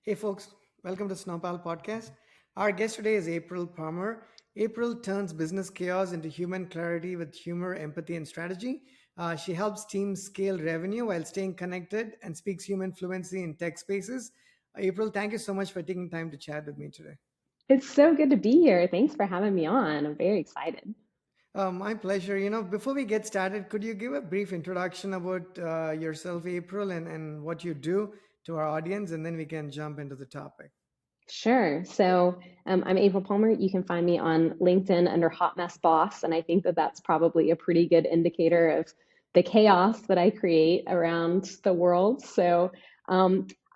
Hey folks, welcome to Snowball Podcast. Our guest today is April Palmer. April turns business chaos into human clarity with humor, empathy, and strategy. She helps teams scale revenue while staying connected and speaks human fluency in tech spaces. April, thank you so much for taking time to chat with me today. It's so good to be here. Thanks for having me on. I'm very excited. My pleasure. Before we get started, could you give a brief introduction about yourself, April, and what you do to our audience, and then we can jump into the topic? Sure. I'm April Palmer. You can find me on LinkedIn under Hot Mess Boss, and I think that that's probably a pretty good indicator of the chaos that I create around the world.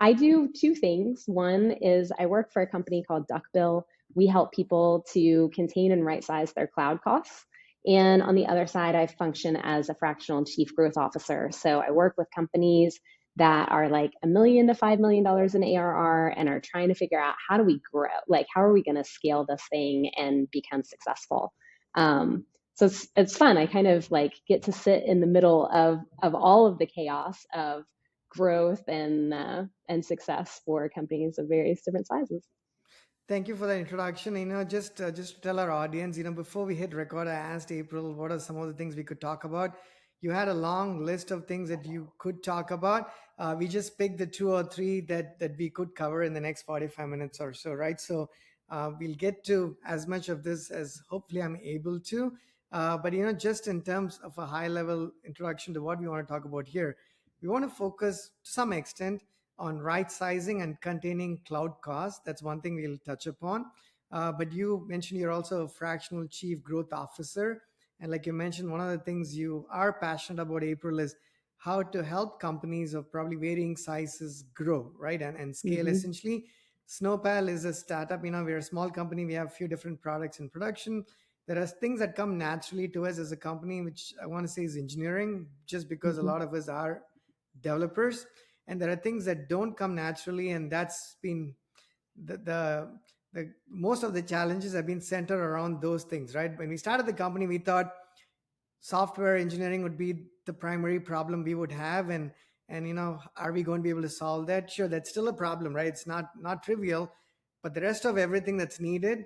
I do two things. One is I work for a company called Duckbill. We help people to contain and right size their cloud costs. And on the other side, I function as a fractional chief growth officer. So I work with companies that are like $1 million to $5 million in ARR and are trying to figure out how do we grow? Like, how are we going to scale this thing and become successful? So it's fun. I kind of like get to sit in the middle of all of the chaos of growth and success for companies of various different sizes. Thank you for the introduction. Just to tell our audience, before we hit record, I asked April what are some of the things we could talk about. You had a long list of things that you could talk about. We just picked the two or three that we could cover in the next 45 minutes or so, right? So we'll get to as much of this as hopefully I'm able to. But just in terms of a high level introduction to what we want to talk about here, we want to focus to some extent on right sizing and containing cloud costs. That's one thing we'll touch upon. But you mentioned you're also a fractional chief growth officer. And like you mentioned, one of the things you are passionate about, April, is how to help companies of probably varying sizes grow, right? And scale Hmm. essentially. Snowpal is a startup. We're a small company. We have a few different products in production. There are things that come naturally to us as a company, which I want to say is engineering, just because a Hmm. lot of us are developers, and there are things that don't come naturally, and that's been the most of the challenges have been centered around those things, right? When we started the company, we thought software engineering would be the primary problem we would have, and are we going to be able to solve that? Sure, that's still a problem, right? It's not trivial, but the rest of everything that's needed,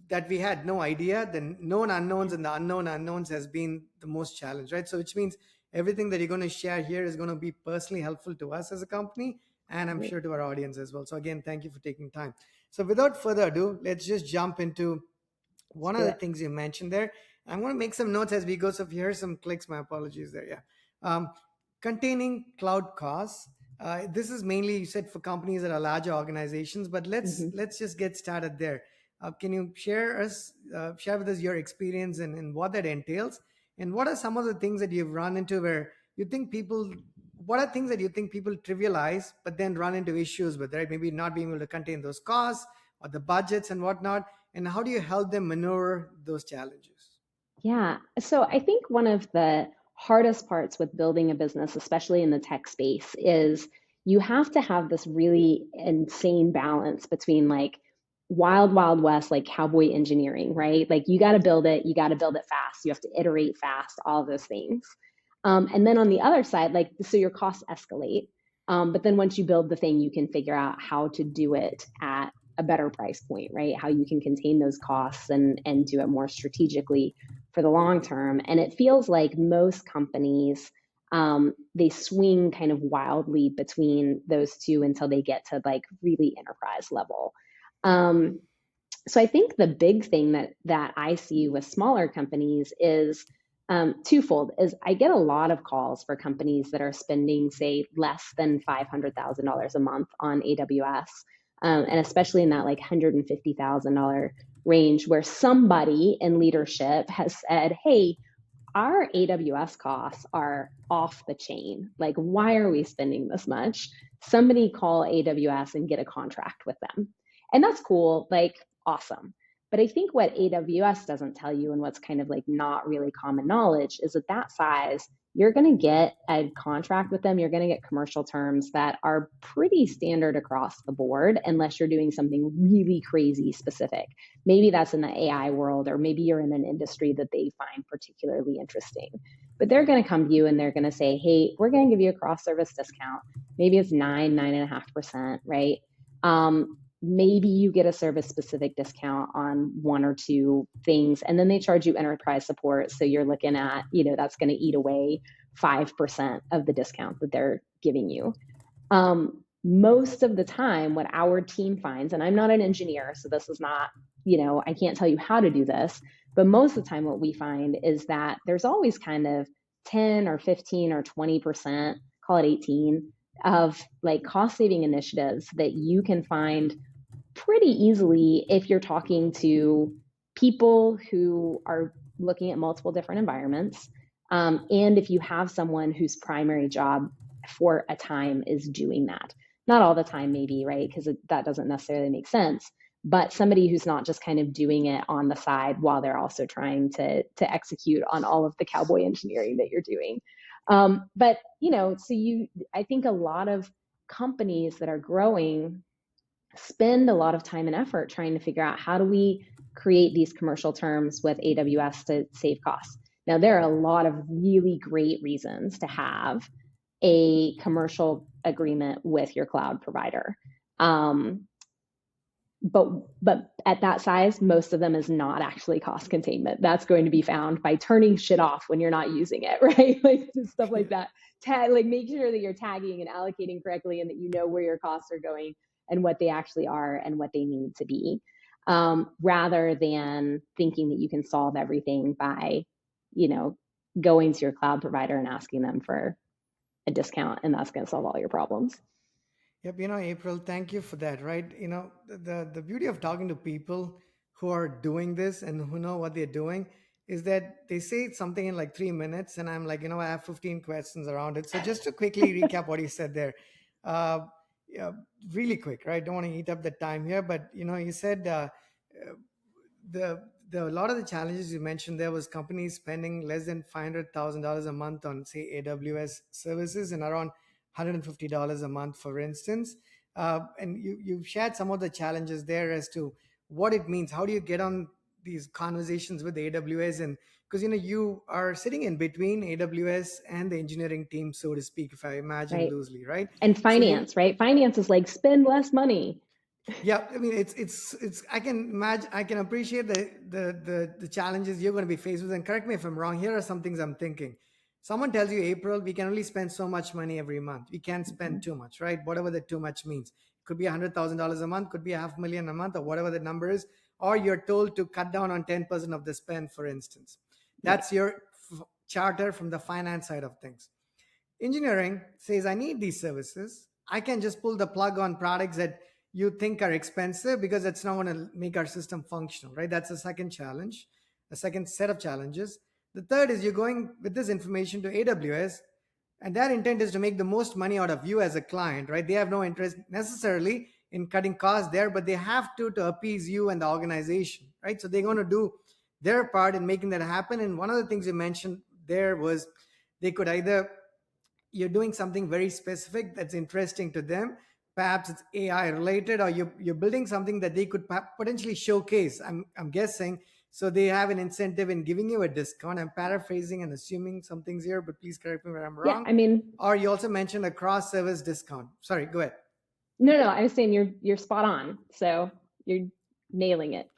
that we had no idea, the known unknowns and the unknown unknowns has been the most challenge, right? So which means everything that you're going to share here is going to be personally helpful to us as a company, and I'm Great. sure to our audience as well. So again, thank you for taking time. So without further ado, let's just jump into Let's one do of the it. things you mentioned there. I'm going to make some notes as we go. So if you hear some clicks, my apologies there. Yeah. Containing cloud costs. This is mainly, you said, for companies that are larger organizations, but let's Hmm. let's just get started there. Can you share with us your experience and what that entails, and what are some of the things that you've run into where you think people, what are things that you think people trivialize but then run into issues with, right? Maybe not being able to contain those costs or the budgets and whatnot, and how do you help them maneuver those challenges? Yeah. So I think one of the hardest parts with building a business, especially in the tech space, is you have to have this really insane balance between like wild, wild west, like cowboy engineering, right? Like you got to build it fast. You have to iterate fast, all of those things. And then on the other side, like, so your costs escalate. But then once you build the thing, you can figure out how to do it at a better price point, right? How you can contain those costs and do it more strategically for the long term. And it feels like most companies, they swing kind of wildly between those two until they get to like really enterprise level. Um, so I think the big thing that I see with smaller companies is twofold. Is I get a lot of calls for companies that are spending, say, less than $500,000 a month on AWS, and especially in that like $150,000 range, where somebody in leadership has said, "Hey, our AWS costs are off the chain. Like, why are we spending this much? Somebody call AWS and get a contract with them." And that's cool, like, awesome. But I think what AWS doesn't tell you, and what's kind of like not really common knowledge, is that size, you're going to get a contract with them. You're going to get commercial terms that are pretty standard across the board, unless you're doing something really crazy specific. Maybe that's in the AI world, or maybe you're in an industry that they find particularly interesting. But they're going to come to you and they're going to say, "Hey, we're going to give you a cross service discount. Maybe it's 9.5%, right? Maybe you get a service specific discount on one or two things, and then they charge you enterprise support. So you're looking at, that's going to eat away 5% of the discount that they're giving you. Most of the time, what our team finds, and I'm not an engineer, so this is not, I can't tell you how to do this, but most of the time, what we find is that there's always kind of 10 or 15 or 20%, call it 18, of like cost saving initiatives that you can find pretty easily if you're talking to people who are looking at multiple different environments. And if you have someone whose primary job for a time is doing that. Not all the time, maybe, right? Because that doesn't necessarily make sense. But somebody who's not just kind of doing it on the side while they're also trying to execute on all of the cowboy engineering that you're doing. But I think a lot of companies that are growing spend a lot of time and effort trying to figure out how do we create these commercial terms with AWS to save costs. Now, there are a lot of really great reasons to have a commercial agreement with your cloud provider. But at that size, most of them is not actually cost containment. That's going to be found by turning shit off when you're not using it, right? Like stuff like that. Like make sure that you're tagging and allocating correctly and that you know where your costs are going and what they actually are and what they need to be, rather than thinking that you can solve everything by, going to your cloud provider and asking them for a discount, and that's going to solve all your problems. Yep, April, thank you for that, right? The beauty of talking to people who are doing this and who know what they're doing is that they say something in like 3 minutes, and I'm like, I have 15 questions around it. So just to quickly recap what you said there, uh, yeah, really quick, right? Don't want to eat up the time here, but you said the a lot of the challenges you mentioned there was companies spending less than $500,000 a month on say AWS services and around $150 a month, for instance. And you've shared some of the challenges there as to what it means. How do you get on these conversations with AWS? And because you are sitting in between AWS and the engineering team, so to speak, if I imagine Right. loosely, right? And So you finance, right? Finance is like spend less money. yeah, I mean, it's. I can imagine. I can appreciate the challenges you're going to be faced with. And correct me if I'm wrong. Here are some things I'm thinking. Someone tells you, April, we can only spend so much money every month. We can't spend too much, right? Whatever the too much means. Could be $100,000 a month. Could be $500,000 a month, or whatever the number is. Or you're told to cut down on 10% of the spend, for instance. Right. That's your charter from the finance side of things. Engineering says, I need these services. I can just pull the plug on products that you think are expensive because it's not going to make our system functional, right? That's the second challenge, the second set of challenges. The third is you're going with this information to AWS, and their intent is to make the most money out of you as a client, right? They have no interest necessarily in cutting costs there, but they have to appease you and the organization, right? So they're going to do their part in making that happen. And one of the things you mentioned there was they could either you're doing something very specific that's interesting to them. Perhaps it's AI related, or you're building something that they could potentially showcase. I'm guessing. So they have an incentive in giving you a discount. I'm paraphrasing and assuming some things here, but please correct me where I'm Yeah, wrong. I mean, Or you also mentioned a cross service discount. Sorry, go ahead. no, I was saying you're spot on. So you're nailing it.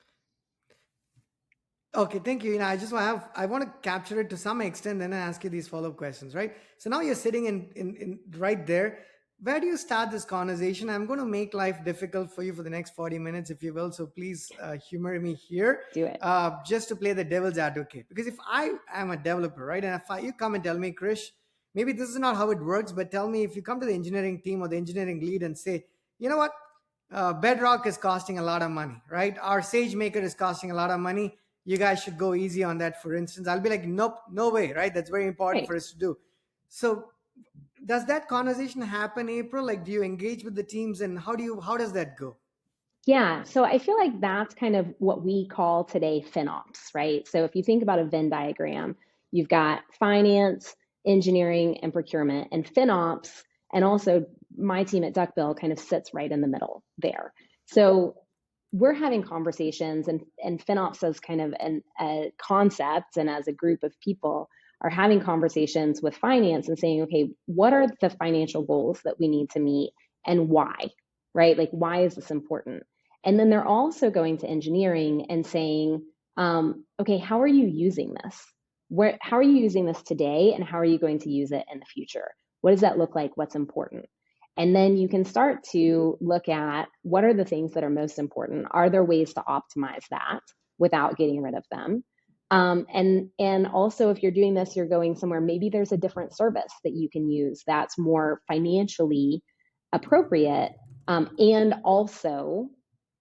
Okay, thank you. I want to capture it to some extent, then I ask you these follow-up questions, right? So now you're sitting in right there. Where do you start this conversation? I'm going to make life difficult for you for the next 40 minutes, if you will. So please humor me here, Do it. just to play the devil's advocate. Because if I am a developer, right, and if you come and tell me, Krish, maybe this is not how it works, but tell me if you come to the engineering team or the engineering lead and say, you know what, Bedrock is costing a lot of money, right? Our SageMaker is costing a lot of money. You guys should go easy on that, for instance. I'll be like, nope, no way, right? That's very important Right. for us to do. So does that conversation happen, April? Like, do you engage with the teams, and how does that go? Yeah, so I feel like that's kind of what we call today FinOps, right? So if you think about a Venn diagram, you've got finance, engineering, and procurement, and FinOps, and also my team at Duckbill kind of sits right in the middle there. So we're having conversations, and FinOps as kind of a concept and as a group of people are having conversations with finance and saying, okay, what are the financial goals that we need to meet and why? right? Like, why is this important? And then they're also going to engineering and saying, okay, how are you using this? How are you using this today, and how are you going to use it in the future? What does that look like? What's important? And then you can start to look at what are the things that are most important. Are there ways to optimize that without getting rid of them? And also, if you're doing this, you're going somewhere, maybe there's a different service that you can use that's more financially appropriate, and also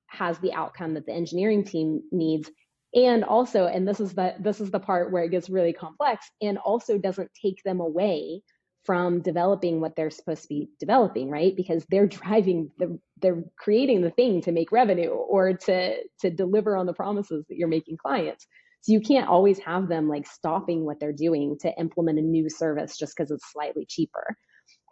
has the outcome that the engineering team needs. And also, and this is the part where it gets really complex, and also doesn't take them away from developing what they're supposed to be developing, right? Because they're creating the thing to make revenue or to deliver on the promises that you're making clients. So you can't always have them like stopping what they're doing to implement a new service just because it's slightly cheaper.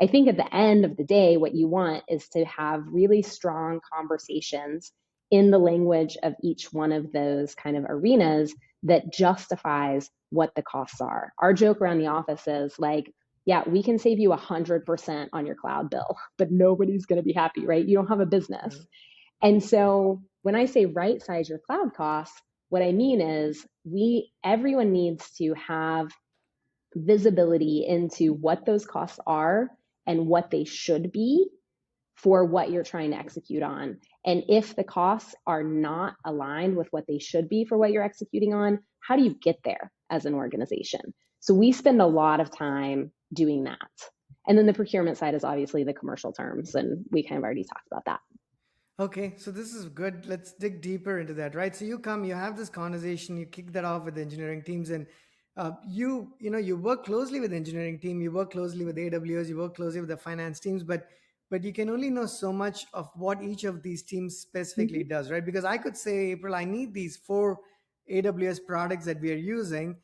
I think at the end of the day, what you want is to have really strong conversations in the language of each one of those kind of arenas that justifies what the costs are. Our joke around the office is like, yeah, we can save you 100% on your cloud bill, but nobody's going to be happy, right? You don't have a business. Right. And so when I say right size your cloud costs, what I mean is everyone needs to have visibility into what those costs are and what they should be for what you're trying to execute on. And if the costs are not aligned with what they should be for what you're executing on, how do you get there as an organization? So we spend a lot of time doing that. And then the procurement side is obviously the commercial terms, and we kind of already talked about that. Okay, so this is good. Let's dig deeper into that, right? So you come, you have this conversation, you kick that off with the engineering teams, and you work closely with the engineering team, you work closely with AWS, you work closely with the finance teams, but you can only know so much of what each of these teams specifically Mm-hmm. does, right? Because I could say, April, I need these four AWS products that we are using.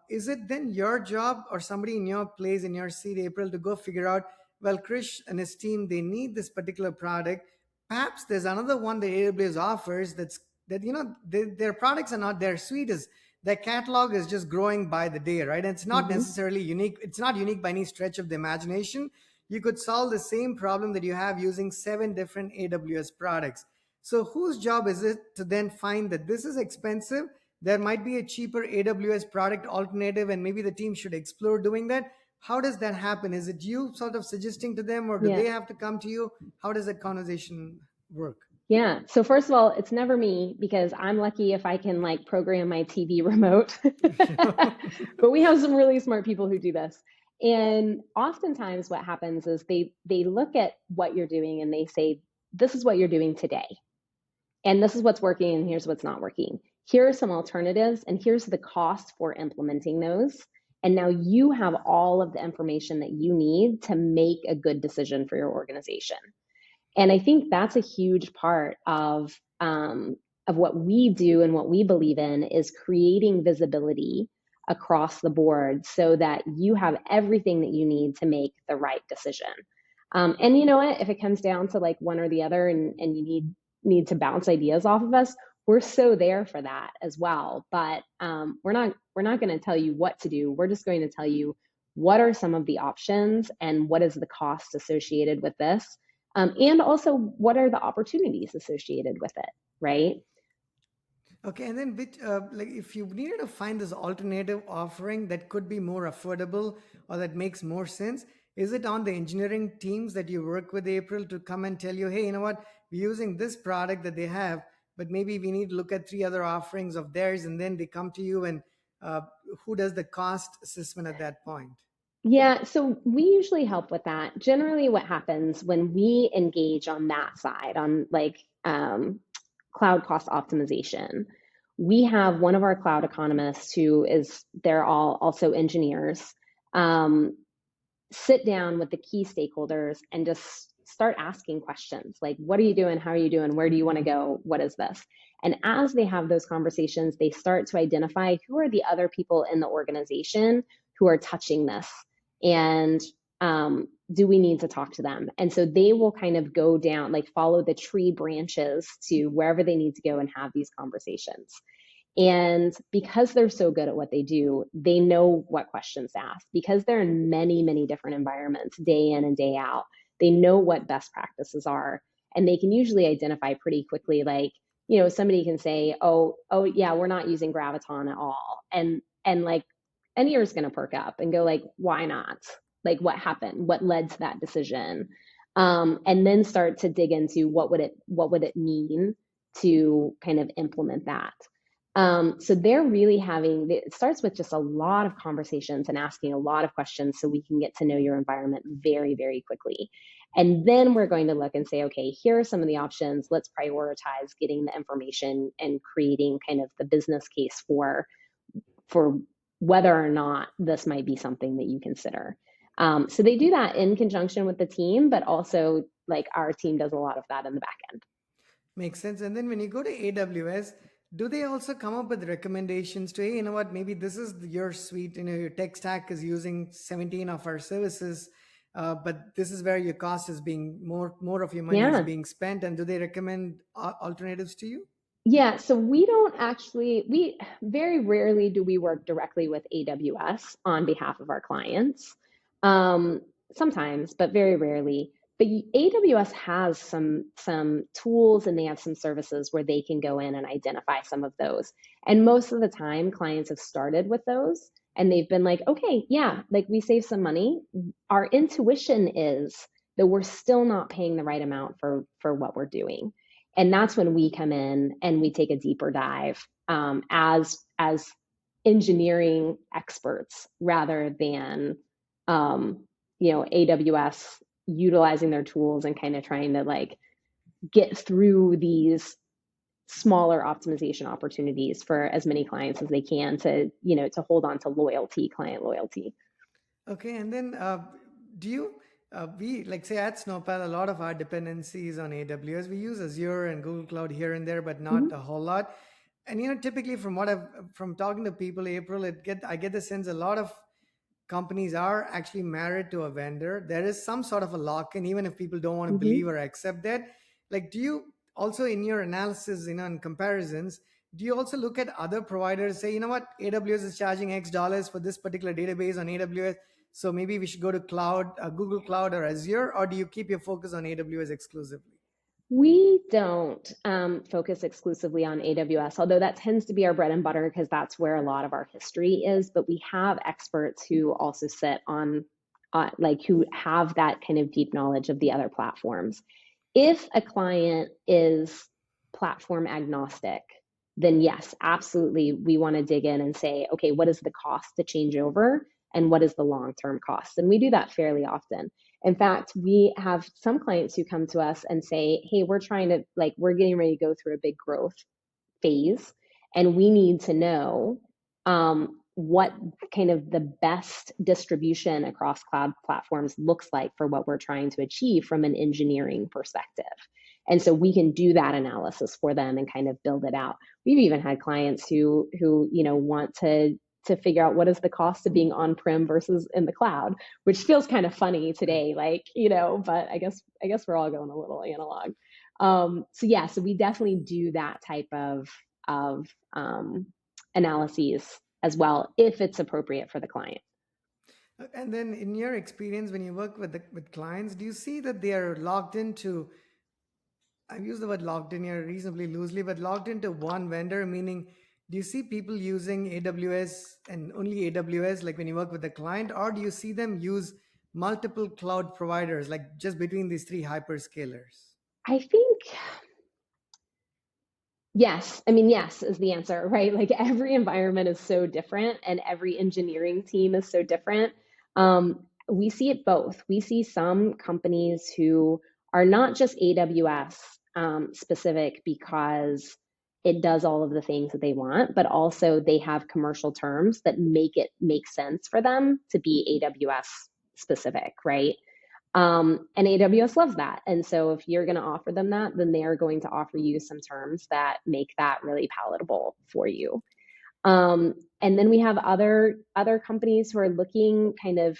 Is it then your job or somebody in your place, in your seat, April, to go figure out, well, Krish and his team, they need this particular product. Perhaps there's another one that AWS offers that their products are not, their suite is, their catalog is just growing by the day, right? And it's not Mm-hmm. necessarily unique. It's not unique by any stretch of the imagination. You could solve the same problem that you have using seven different AWS products. So whose job is it to then find that this is expensive? There might be a cheaper AWS product alternative, and maybe the team should explore doing that. How does that happen? Is it you sort of suggesting to them, or do Yeah. they have to come to you? How does that conversation work? Yeah. So first of all, it's never me because I'm lucky if I can like program my TV remote. But we have some really smart people who do this. And oftentimes what happens is they look at what you're doing and they say, this is what you're doing today. And this is what's working and here's what's not working. Here are some alternatives and here's the cost for implementing those. And now you have all of the information that you need to make a good decision for your organization. And I think that's a huge part of what we do and what we believe in is creating visibility across the board so that you have everything that you need to make the right decision. And you know what? If it comes down to like one or the other, and you need to bounce ideas off of us, we're so there for that as well. But we're not going to tell you what to do. We're just going to tell you what are some of the options and what is the cost associated with this, and also what are the opportunities associated with it, right? Okay, and then like if you needed to find this alternative offering that could be more affordable or that makes more sense, is it on the engineering teams that you work with, April, to come and tell you, hey, you know what, we're using this product that they have, but maybe we need to look at three other offerings of theirs, and then they come to you, and uh, who does the cost assessment at that point? Yeah, so we usually help with that. Generally, what happens when we engage on that side, on like cloud cost optimization, we have one of our cloud economists who is, they're all also engineers, um, sit down with the key stakeholders and just start asking questions like, what are you doing? How are you doing? Where do you want to go? What is this? And as they have those conversations, they start to identify who are the other people in the organization who are touching this. And do we need to talk to them? And so they will kind of go down, like follow the tree branches to wherever they need to go and have these conversations. And because they're so good at what they do, they know what questions to ask. Because they're in many, many different environments day in and day out, they know what best practices are. And they can usually identify pretty quickly, like, somebody can say, oh yeah, we're not using Graviton at all. And like an ear's going to perk up and go like, why not? Like, what happened? What led to that decision? And then start to dig into what would it mean to kind of implement that. So they're really it starts with just a lot of conversations and asking a lot of questions so we can get to know your environment very, very quickly. And then we're going to look and say, okay, here are some of the options. Let's prioritize getting the information and creating kind of the business case for whether or not this might be something that you consider. So they do that in conjunction with the team, but also like our team does a lot of that in the back end. Makes sense. And then when you go to AWS, do they also come up with recommendations to, hey, you know what, maybe this is your suite, your tech stack is using 17 of our services, but this is where your cost is being more of your money is Yeah. being spent. And do they recommend alternatives to you? Yeah, so we don't actually, we very rarely do we work directly with AWS on behalf of our clients. Um, Sometimes, but very rarely. But AWS has some tools and they have some services where they can go in and identify some of those. And most of the time, clients have started with those and they've been like, okay, yeah, like we save some money. Our intuition is that we're still not paying the right amount for what we're doing, and that's when we come in and we take a deeper dive, as engineering experts rather than AWS utilizing their tools and kind of trying to like get through these smaller optimization opportunities for as many clients as they can to hold on to client loyalty. Okay, and then do you we like say at Snowpal, a lot of our dependencies on AWS. We use Azure and Google Cloud here and there, but not Mm-hmm. a whole lot. And typically from talking to people, April, I get the sense a lot of companies are actually married to a vendor. There is some sort of a lock-in, even if people don't want to Mm-hmm. believe or accept that. Like, do you also in your analysis, and comparisons, do you also look at other providers, say, you know what, AWS is charging X dollars for this particular database on AWS, so maybe we should go to cloud, Google Cloud or Azure, or do you keep your focus on AWS exclusively? We don't focus exclusively on AWS, although that tends to be our bread and butter because that's where a lot of our history is. But we have experts who also sit on, like, who have that kind of deep knowledge of the other platforms. If a client is platform agnostic, then yes, absolutely, we want to dig in and say, okay, what is the cost to change over and what is the long term cost? And we do that fairly often. In fact, we have some clients who come to us and say, hey, we're getting ready to go through a big growth phase, and we need to know what kind of the best distribution across cloud platforms looks like for what we're trying to achieve from an engineering perspective. And so we can do that analysis for them and kind of build it out. We've even had clients who want to figure out what is the cost of being on-prem versus in the cloud, which feels kind of funny today, like, but I guess we're all going a little analog. So yeah, so we definitely do that type of analyses as well if it's appropriate for the client. And then in your experience, when you work with clients, do you see that they are locked into, I've used the word locked in here reasonably loosely, but locked into one vendor, meaning do you see people using AWS and only AWS, like when you work with the client, or do you see them use multiple cloud providers, like just between these three hyperscalers? I think yes. I mean, yes is the answer, right? Like every environment is so different and every engineering team is so different. We see it both. We see some companies who are not just AWS specific because it does all of the things that they want, but also they have commercial terms that make it make sense for them to be AWS specific, right? And AWS loves that. And so if you're going to offer them that, then they are going to offer you some terms that make that really palatable for you. And then we have other companies who are looking kind of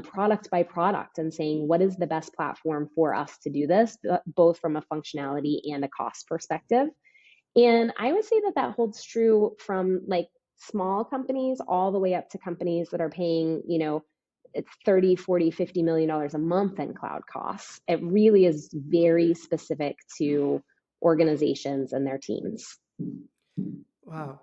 product by product and saying, what is the best platform for us to do this, both from a functionality and a cost perspective. And I would say that that holds true from like small companies all the way up to companies that are paying, it's 30, 40, $50 million a month in cloud costs. It really is very specific to organizations and their teams. Wow.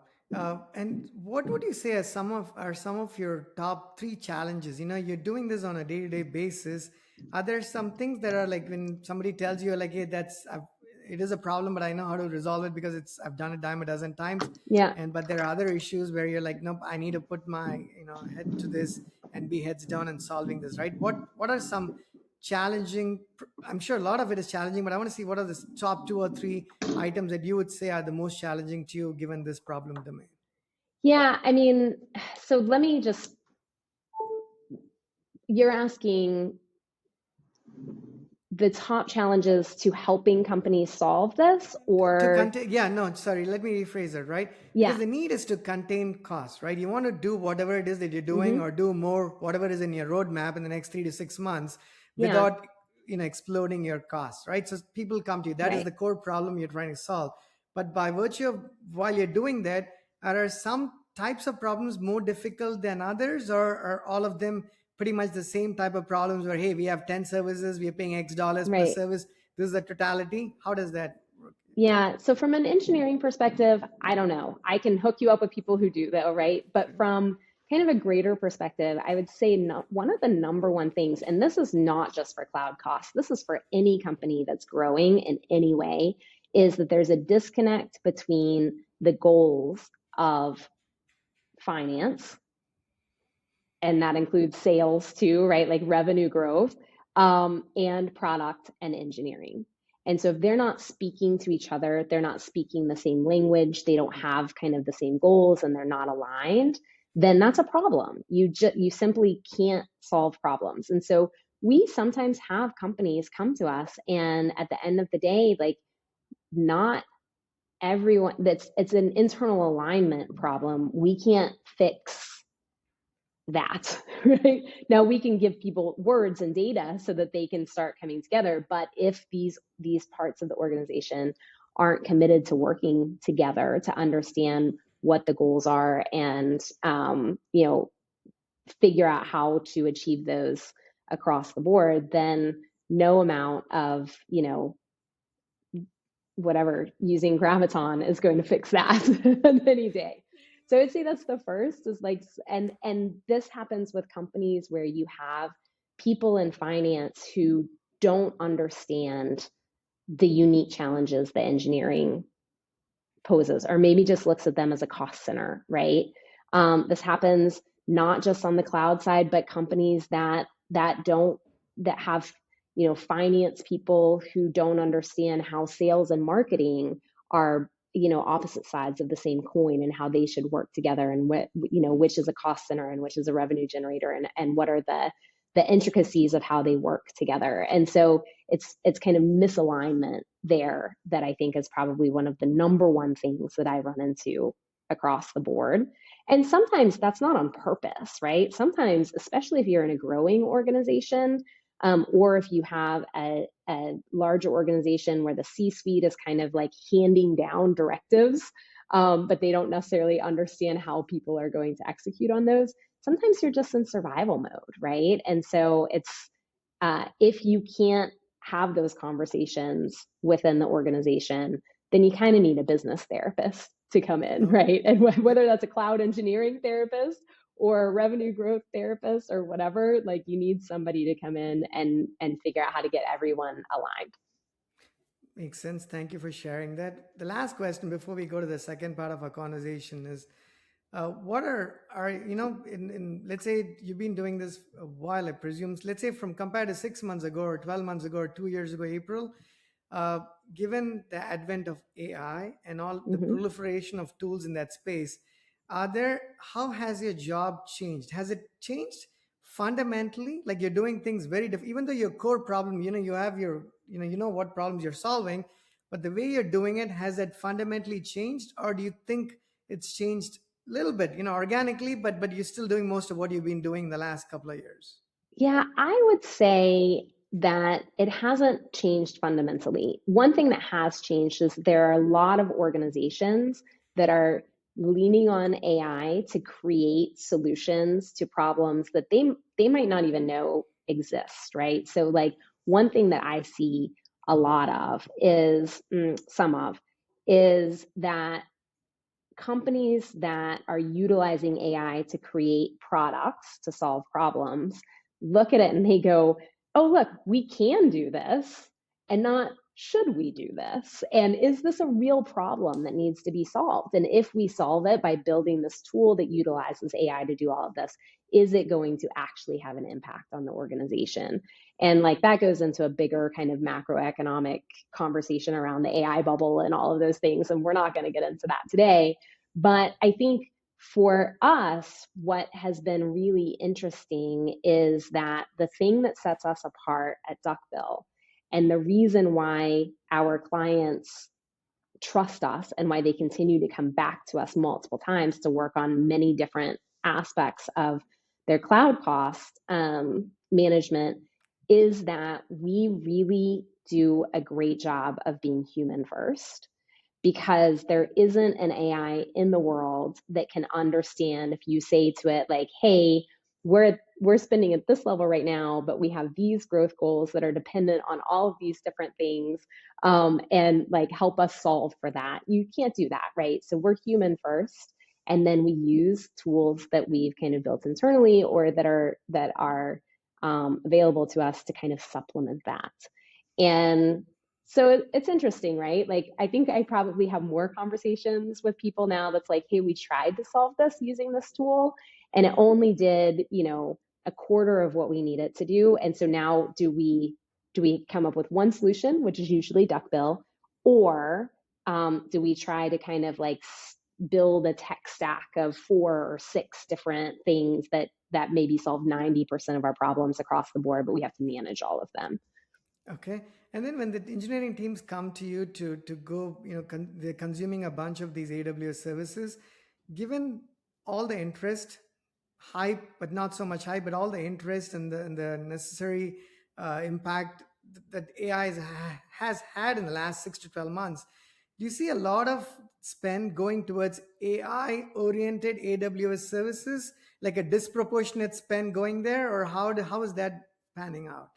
And what would you say are some of your top three challenges? You're doing this on a day-to-day basis. Are there some things that are like when somebody tells you like, "Hey, it is a problem, but I know how to resolve it because I've done it dime a dozen times." Yeah. And but there are other issues where you're like, "Nope, I need to put my head to this and be heads down and solving this." Right? What are some challenging? I'm sure a lot of it is challenging, but I want to see what are the top two or three items that you would say are the most challenging to you given this problem domain? Yeah. I mean, so let me just, you're asking the top challenges to helping companies solve this, To or contain, yeah, no, sorry, let me rephrase it, right? Because yeah. the need is to contain costs, right? You want to do whatever it is that you're doing Hmm. or do more, whatever is in your roadmap in the next 3 to 6 months Yeah. without, exploding your costs, right? So people come to you. That is Right. the core problem you're trying to solve. But by virtue of while you're doing that, are there some types of problems more difficult than others, or are all of them pretty much the same type of problems where, hey, we have 10 services, we are paying X dollars per Right. service. This is the totality. How does that work? Yeah. So from an engineering perspective, I don't know. I can hook you up with people who do though, right? But from kind of a greater perspective, I would say no, one of the number one things, and this is not just for cloud costs, this is for any company that's growing in any way, is that there's a disconnect between the goals of finance, and that includes sales too, right? Like revenue growth, and product and engineering. And so if they're not speaking to each other, they're not speaking the same language, they don't have kind of the same goals, and they're not aligned, then that's a problem. You simply can't solve problems. And so we sometimes have companies come to us, and at the end of the day, like, not everyone, that's it's an internal alignment problem. We can't fix that. Right now we can give people words and data so that they can start coming together, but if these parts of the organization aren't committed to working together to understand what the goals are, and figure out how to achieve those across the board, then no amount of whatever using graviton is going to fix that any day. So I'd say that's the first, is like, and this happens with companies where you have people in finance who don't understand the unique challenges that engineering poses, or maybe just looks at them as a cost center, right? This happens not just on the cloud side, but companies that have finance people who don't understand how sales and marketing are opposite sides of the same coin, and how they should work together, and which is a cost center and which is a revenue generator, and what are the intricacies of how they work together. And so it's kind of misalignment there that I think is probably one of the number one things that I run into across the board. And sometimes that's not on purpose, right? Sometimes, especially if you're in a growing organization, or if you have a larger organization where the C-suite is kind of like handing down directives, but they don't necessarily understand how people are going to execute on those. Sometimes you're just in survival mode, right? And so it's if you can't have those conversations within the organization, then you kind of need a business therapist to come in, Oh, right? And yeah. whether that's a cloud engineering therapist or a revenue growth therapist or whatever, like, you need somebody to come in and figure out how to get everyone aligned. Makes sense. Thank you for sharing that. The last question before we go to the second part of our conversation is, what are in let's say you've been doing this a while, I presume. Let's say from compared to 6 months ago or 12 months ago or 2 years ago, April, uh, given the advent of AI and all the Mm-hmm. proliferation of tools in that space, how has your job changed? Has it changed fundamentally? Like you're doing things very different, even though your core problem, you have your, what problems you're solving, but the way you're doing it, has that fundamentally changed? Or do you think it's changed a little bit, organically, but you're still doing most of what you've been doing the last couple of years? Yeah, I would say that it hasn't changed fundamentally. One thing that has changed is there are a lot of organizations that are leaning on AI to create solutions to problems that they might not even know exist, right? So like one thing that I see a lot of is some of is that companies that are utilizing AI to create products to solve problems look at it and they go, oh, look, we can do this, and not, should we do this? And is this a real problem that needs to be solved? And if we solve it by building this tool that utilizes AI to do all of this, is it going to actually have an impact on the organization? And like that goes into a bigger kind of macroeconomic conversation around the AI bubble and all of those things. And we're not going to get into that today. But I think for us, what has been really interesting is that the thing that sets us apart at Duckbill and the reason why our clients trust us and why they continue to come back to us multiple times to work on many different aspects of their cloud cost management is that we really do a great job of being human first, because there isn't an AI in the world that can understand if you say to it like, "Hey, we're spending at this level right now, but we have these growth goals that are dependent on all of these different things, and like help us solve for that." You can't do that, right? So we're human first, and then we use tools that we've kind of built internally or that are available to us to kind of supplement that. And so it's interesting, right? Like, I think I probably have more conversations with people now that's like, hey, we tried to solve this using this tool, and it only did, a quarter of what we need it to do. And so now do we come up with one solution, which is usually duckbill, or do we try to kind of like build a tech stack of 4 or 6 different things that maybe solve 90% of our problems across the board, but we have to manage all of them. Okay. And then when the engineering teams come to you to go, they're consuming a bunch of these AWS services, given all the interest, hype, but not so much hype, but all the interest and the necessary impact that AI has had in the last 6 to 12 months, do you see a lot of spend going towards AI oriented AWS services, like a disproportionate spend going there, or how is that panning out?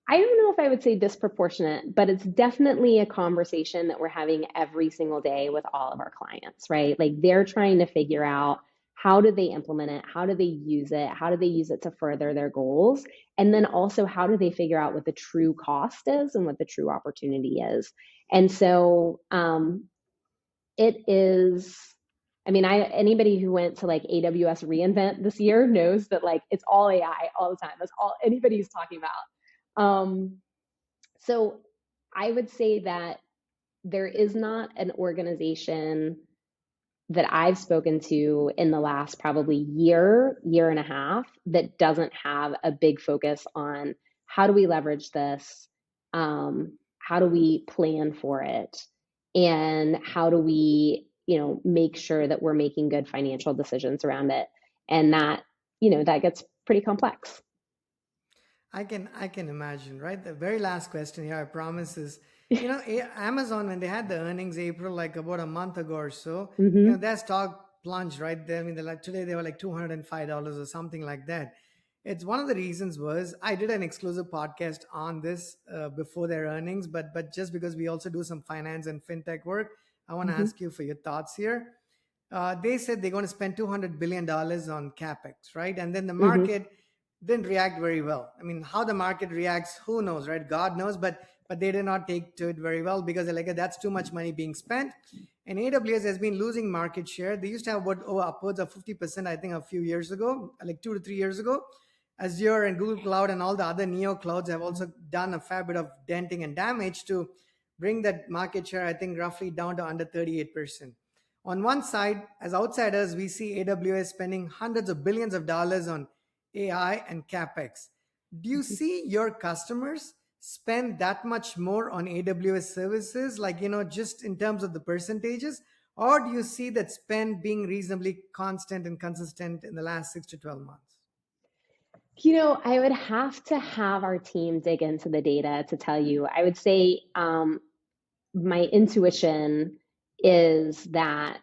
I don't know if I would say disproportionate, but it's definitely a conversation that we're having every single day with all of our clients, right? Like they're trying to figure out how do they implement it? How do they use it? How do they use it to further their goals? And then also, how do they figure out what the true cost is and what the true opportunity is? And so it is, I mean, anybody who went to like AWS reInvent this year knows that like it's all AI all the time. That's all anybody's talking about. So I would say that there is not an organization that I've spoken to in the last probably year and a half that doesn't have a big focus on how do we leverage this, how do we plan for it, and how do we, make sure that we're making good financial decisions around it, and that gets pretty complex. I can imagine, right? The very last question here, I promise, is Amazon, when they had the earnings April, like about a month ago or so, Hmm. their stock plunged, right? I mean, today they were like $205 or something like that. It's one of the reasons was I did an exclusive podcast on this before their earnings, but just because we also do some finance and fintech work, I want to Hmm. ask you for your thoughts here. They said they're going to spend $200 billion on capex, right? And then the Hmm. market didn't react very well. I mean, how the market reacts, who knows, right? God knows, but they did not take to it very well because they're like, that's too much money being spent. And AWS has been losing market share. They used to have upwards of 50%, I think, a few years ago, like 2 to 3 years ago. Azure and Google Cloud and all the other neo clouds have also done a fair bit of denting and damage to bring that market share, I think, roughly down to under 38%. On one side, as outsiders, we see AWS spending hundreds of billions of dollars on AI and CapEx. Do you see your customers spend that much more on AWS services, like, just in terms of the percentages? Or do you see that spend being reasonably constant and consistent in the last 6 to 12 months? I would have to have our team dig into the data to tell you. I would say my intuition is that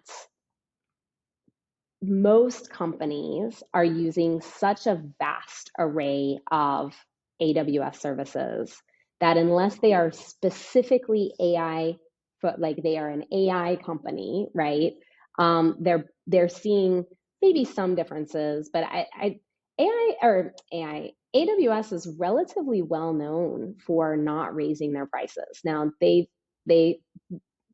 most companies are using such a vast array of AWS services that unless they are specifically AI, like they are an AI company, right? They're seeing maybe some differences, but AI or AI AWS is relatively well known for not raising their prices. Now they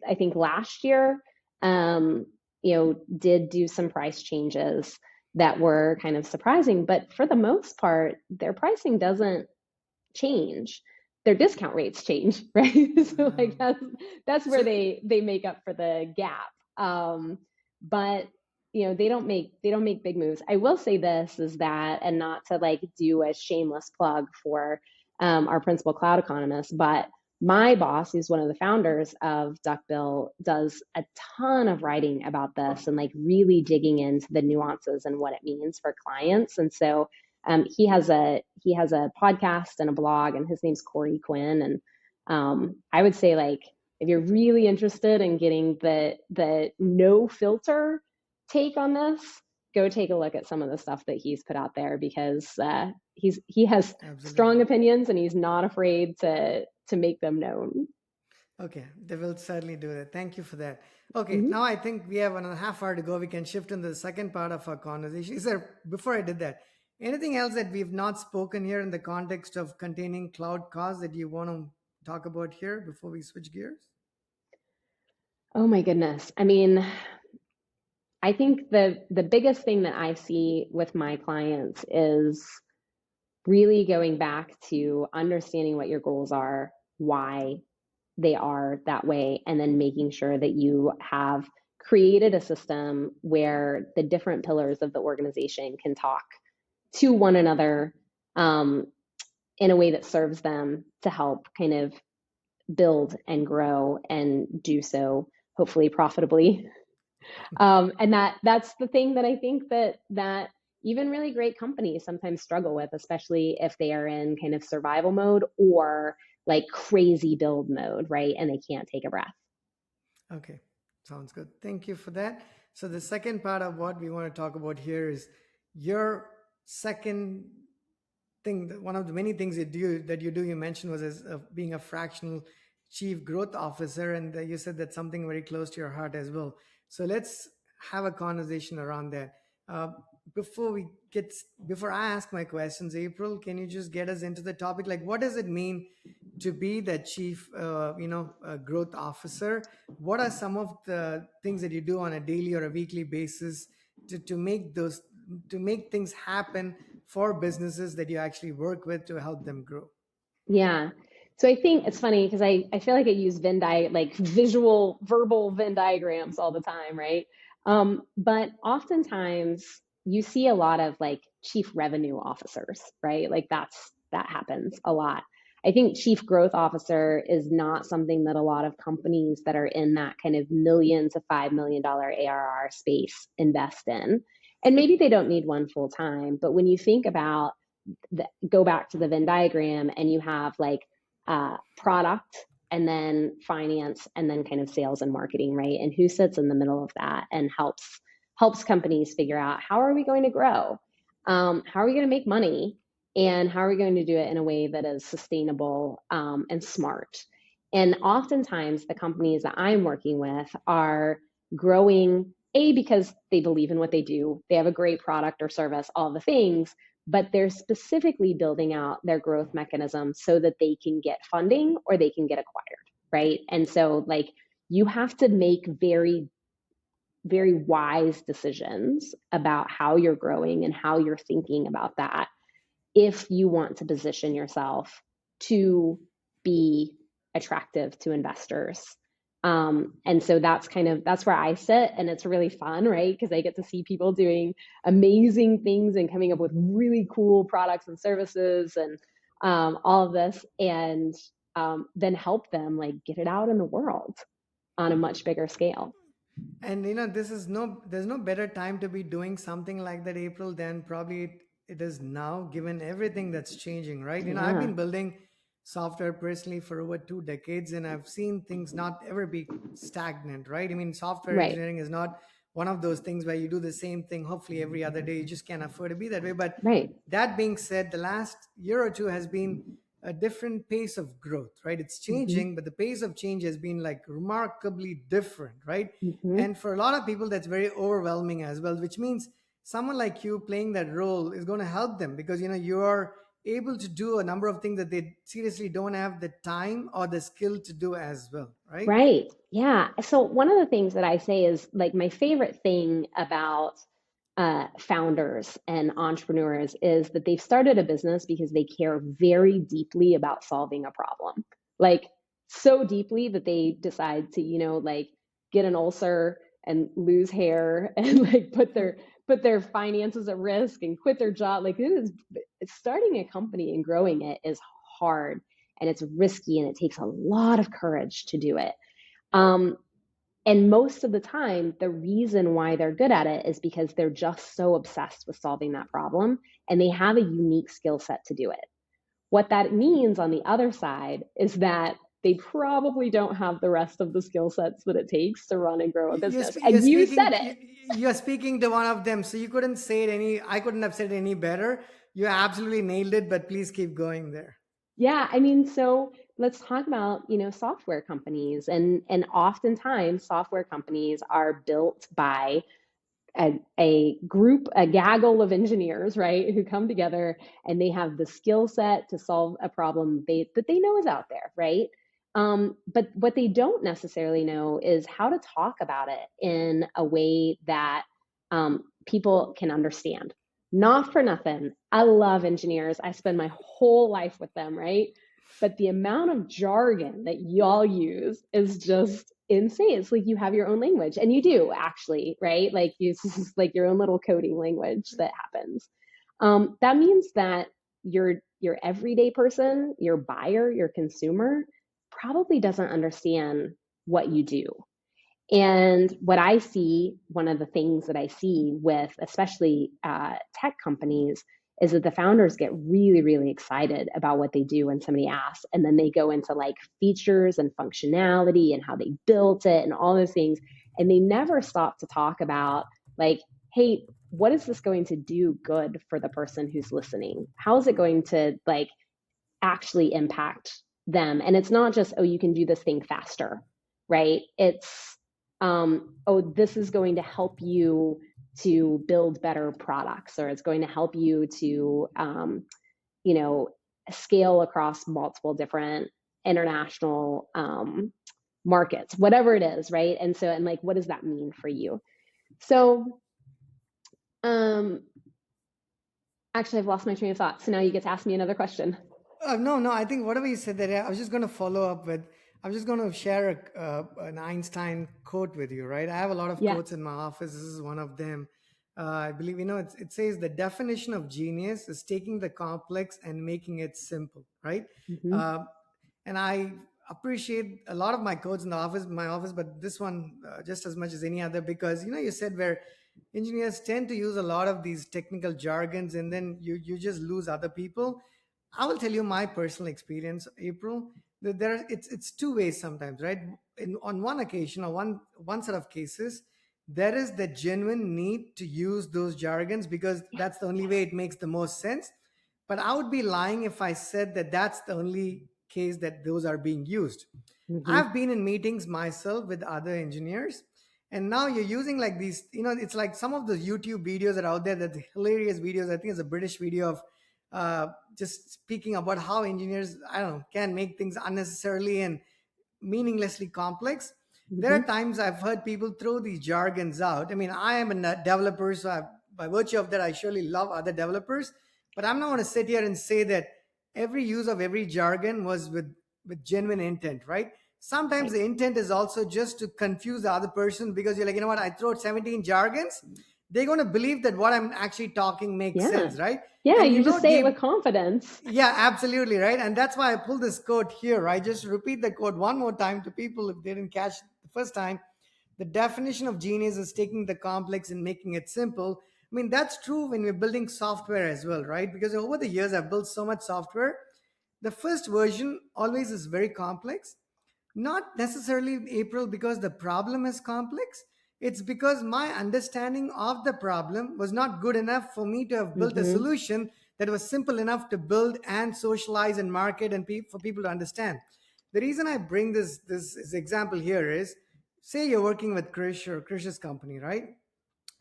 I think last year, did do some price changes that were kind of surprising, but for the most part, their pricing doesn't change. Their discount rates change, right? So like Um, that's where so they make up for the gap. But they don't make big moves. I will say this is that, and not to like do a shameless plug for our principal cloud economist, but my boss, who's one of the founders of Duckbill, does a ton of writing about this and like really digging into the nuances and what it means for clients. And so he has a podcast and a blog, and his name's Corey Quinn. And I would say like if you're really interested in getting the no filter take on this, go take a look at some of the stuff that he's put out there because he has strong absolutely. opinions and he's not afraid to make them known. Okay, they will certainly do that. Thank you for that. Okay, now Mm-hmm. I think we have another half hour to go. We can shift into the second part of our conversation. Is there, before I did that, anything else that we've not spoken here in the context of containing cloud costs that you want to talk about here before we switch gears? Oh my goodness. I mean, I think the biggest thing that I see with my clients is really going back to understanding what your goals are, why they are that way, and then making sure that you have created a system where the different pillars of the organization can talk to one another um, in a way that serves them to help kind of build and grow and do so hopefully profitably. And that's the thing that I think that even really great companies sometimes struggle with, especially if they are in kind of survival mode or like crazy build mode, right? And they can't take a breath. Okay, sounds good. Thank you for that. So the second part of what we want to talk about here is your second thing. One of the many things you mentioned was as being a fractional chief growth officer, and you said that's something very close to your heart as well. So let's have a conversation around that. Uh, before we get before I ask my questions, April, can you just get us into the topic? Like, what does it mean to be the chief, growth officer? What are some of the things that you do on a daily or a weekly basis to make those to make things happen for businesses that you actually work with to help them grow? Yeah. So I think it's funny because I feel like I use like visual, verbal Venn diagrams all the time, right? But oftentimes you see a lot of like chief revenue officers, right? Like that happens a lot. I think chief growth officer is not something that a lot of companies that are in that kind of million to $5 million ARR space invest in. And maybe they don't need one full time, but when you think about go back to the Venn diagram and you have like product and then finance and then kind of sales and marketing, right? And who sits in the middle of that and helps companies figure out how are we going to grow, how are we going to make money, and how are we going to do it in a way that is sustainable and smart. And oftentimes the companies that I'm working with are growing because they believe in what they do, they have a great product or service, all the things, but they're specifically building out their growth mechanism so that they can get funding or they can get acquired, right? And so, like, you have to make very, very wise decisions about how you're growing and how you're thinking about that if you want to position yourself to be attractive to investors. And so that's where I sit, and it's really fun, right? Because I get to see people doing amazing things and coming up with really cool products and services and all of this, and then help them like get it out in the world on a much bigger scale. And there's no better time to be doing something like that, April, than probably it is now, given everything that's changing, right? I've Yeah, been building software personally for over 2 decades, and I've seen things not ever be stagnant, right? I mean, software right. engineering is not one of those things where you do the same thing hopefully every other day. You just can't afford to be that way. But Right. that being said, the last year or two has been a different pace of growth, right? It's Hmm. changing, but the pace of change has been like remarkably different, right? Hmm. And for a lot of people, that's very overwhelming as well, which means someone like you playing that role is going to help them, because you're able to do a number of things that they seriously don't have the time or the skill to do as well, right? Right. Yeah. So one of the things that I say is like my favorite thing about founders and entrepreneurs is that they've started a business because they care very deeply about solving a problem. Like so deeply that they decide to, like get an ulcer and lose hair and like put their finances at risk and quit their job. Like it is starting a company and growing it is hard and it's risky and it takes a lot of courage to do it. Um, and most of the time, the reason why they're good at it is because they're just so obsessed with solving that problem and they have a unique skill set to do it. What that means on the other side is that they probably don't have the rest of the skill sets that it takes to run and grow a business. You're And you speaking said it. you're speaking to one of them, so you couldn't say it any I couldn't have said it any better. You absolutely nailed it, but please keep going there. Yeah, I mean, so let's talk about, software companies and oftentimes software companies are built by a group, a gaggle of engineers, right, who come together and they have the skill set to solve a problem that they know is out there, right? But what they don't necessarily know is how to talk about it in a way that people can understand. Not for nothing. I love engineers. I spend my whole life with them, right? But the amount of jargon that y'all use is just insane. It's like you have your own language, and you do actually, right? Like you, this is like your own little coding language that happens. That means that your everyday person, your buyer, your consumer, probably doesn't understand what you do. And what I see, one of the things that I see with especially tech companies is that the founders get really, really excited about what they do when somebody asks. And then they go into like features and functionality and how they built it and all those things. And they never stop to talk about, like, hey, what is this going to do good for the person who's listening? How is it going to like actually impact them? And it's not just, oh, you can do this thing faster, right? It's, oh, this is going to help you to build better products, or it's going to help you to, you know, scale across multiple different international markets, whatever it is, right? And so, and like, what does that mean for you? So, um, actually, I've lost my train of thought. So now you get to ask me another question. No, no. I think whatever you said there, I was just going to follow up with. I was just going to share an Einstein quote with you, right? I have a lot of Yeah. quotes in my office. This is one of them. I believe it says the definition of genius is taking the complex and making it simple, right? Mm-hmm. Uh, and I appreciate a lot of my quotes in my office, but this one just as much as any other, because you said where engineers tend to use a lot of these technical jargons, and then you just lose other people. I will tell you my personal experience, April. That it's two ways sometimes, right? On one occasion or one set of cases, there is the genuine need to use those jargons because Yeah. that's the only way it makes the most sense. But I would be lying if I said that that's the only case that those are being used. Mm-hmm. I've been in meetings myself with other engineers, and now you're using like these, it's like some of the YouTube videos that are out there, that the hilarious videos. I think it's a British video of just speaking about how engineers, I don't know, can make things unnecessarily and meaninglessly complex. There Mm-hmm. are times I've heard people throw these jargons out. I mean, I am a developer, so by virtue of that, I surely love other developers. But I'm not going to sit here and say that every use of every jargon was with genuine intent, right? Sometimes Right. the intent is also just to confuse the other person, because you're like, what? I throw out 17 jargons. They're going to believe that what I'm actually talking makes Yeah. sense, right? Yeah, And you just say it with Gabe, confidence. yeah, absolutely, right. And that's why I pulled this quote here, right? Just to repeat the quote one more time to people if they didn't catch the first time. The definition of genius is taking the complex and making it simple. I mean, that's true when we're building software as well, right? Because over the years, I've built so much software. The first version always is very complex, not necessarily, April, because the problem is complex. It's because my understanding of the problem was not good enough for me to have built a Mm-hmm. solution that was simple enough to build and socialize and market and for people to understand. The reason I bring this example here is, say you're working with Krish or Krish's company, right?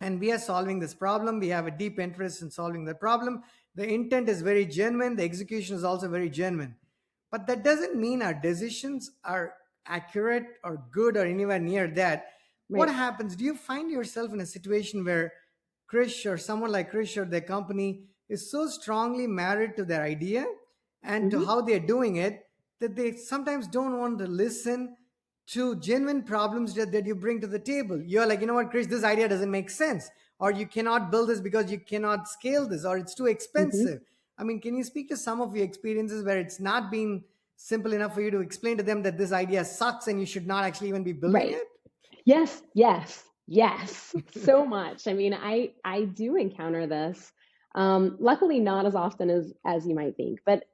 And we are solving this problem. We have a deep interest in solving the problem. The intent is very genuine. The execution is also very genuine. But that doesn't mean our decisions are accurate or good or anywhere near that. What Right. happens? Do you find yourself in a situation where Krish or someone like Krish or their company is so strongly married to their idea and to Mm-hmm. how they're doing it that they sometimes don't want to listen to genuine problems that you bring to the table? You're like, you know what, Chris, this idea doesn't make sense, or you cannot build this because you cannot scale this, or it's too Mm-hmm. expensive. I mean, can you speak to some of your experiences where it's not been simple enough for you to explain to them that this idea sucks and you should not actually even be building Right. Yes, yes, yes, so much. I mean, I do encounter this. Luckily, not as often as you might think, but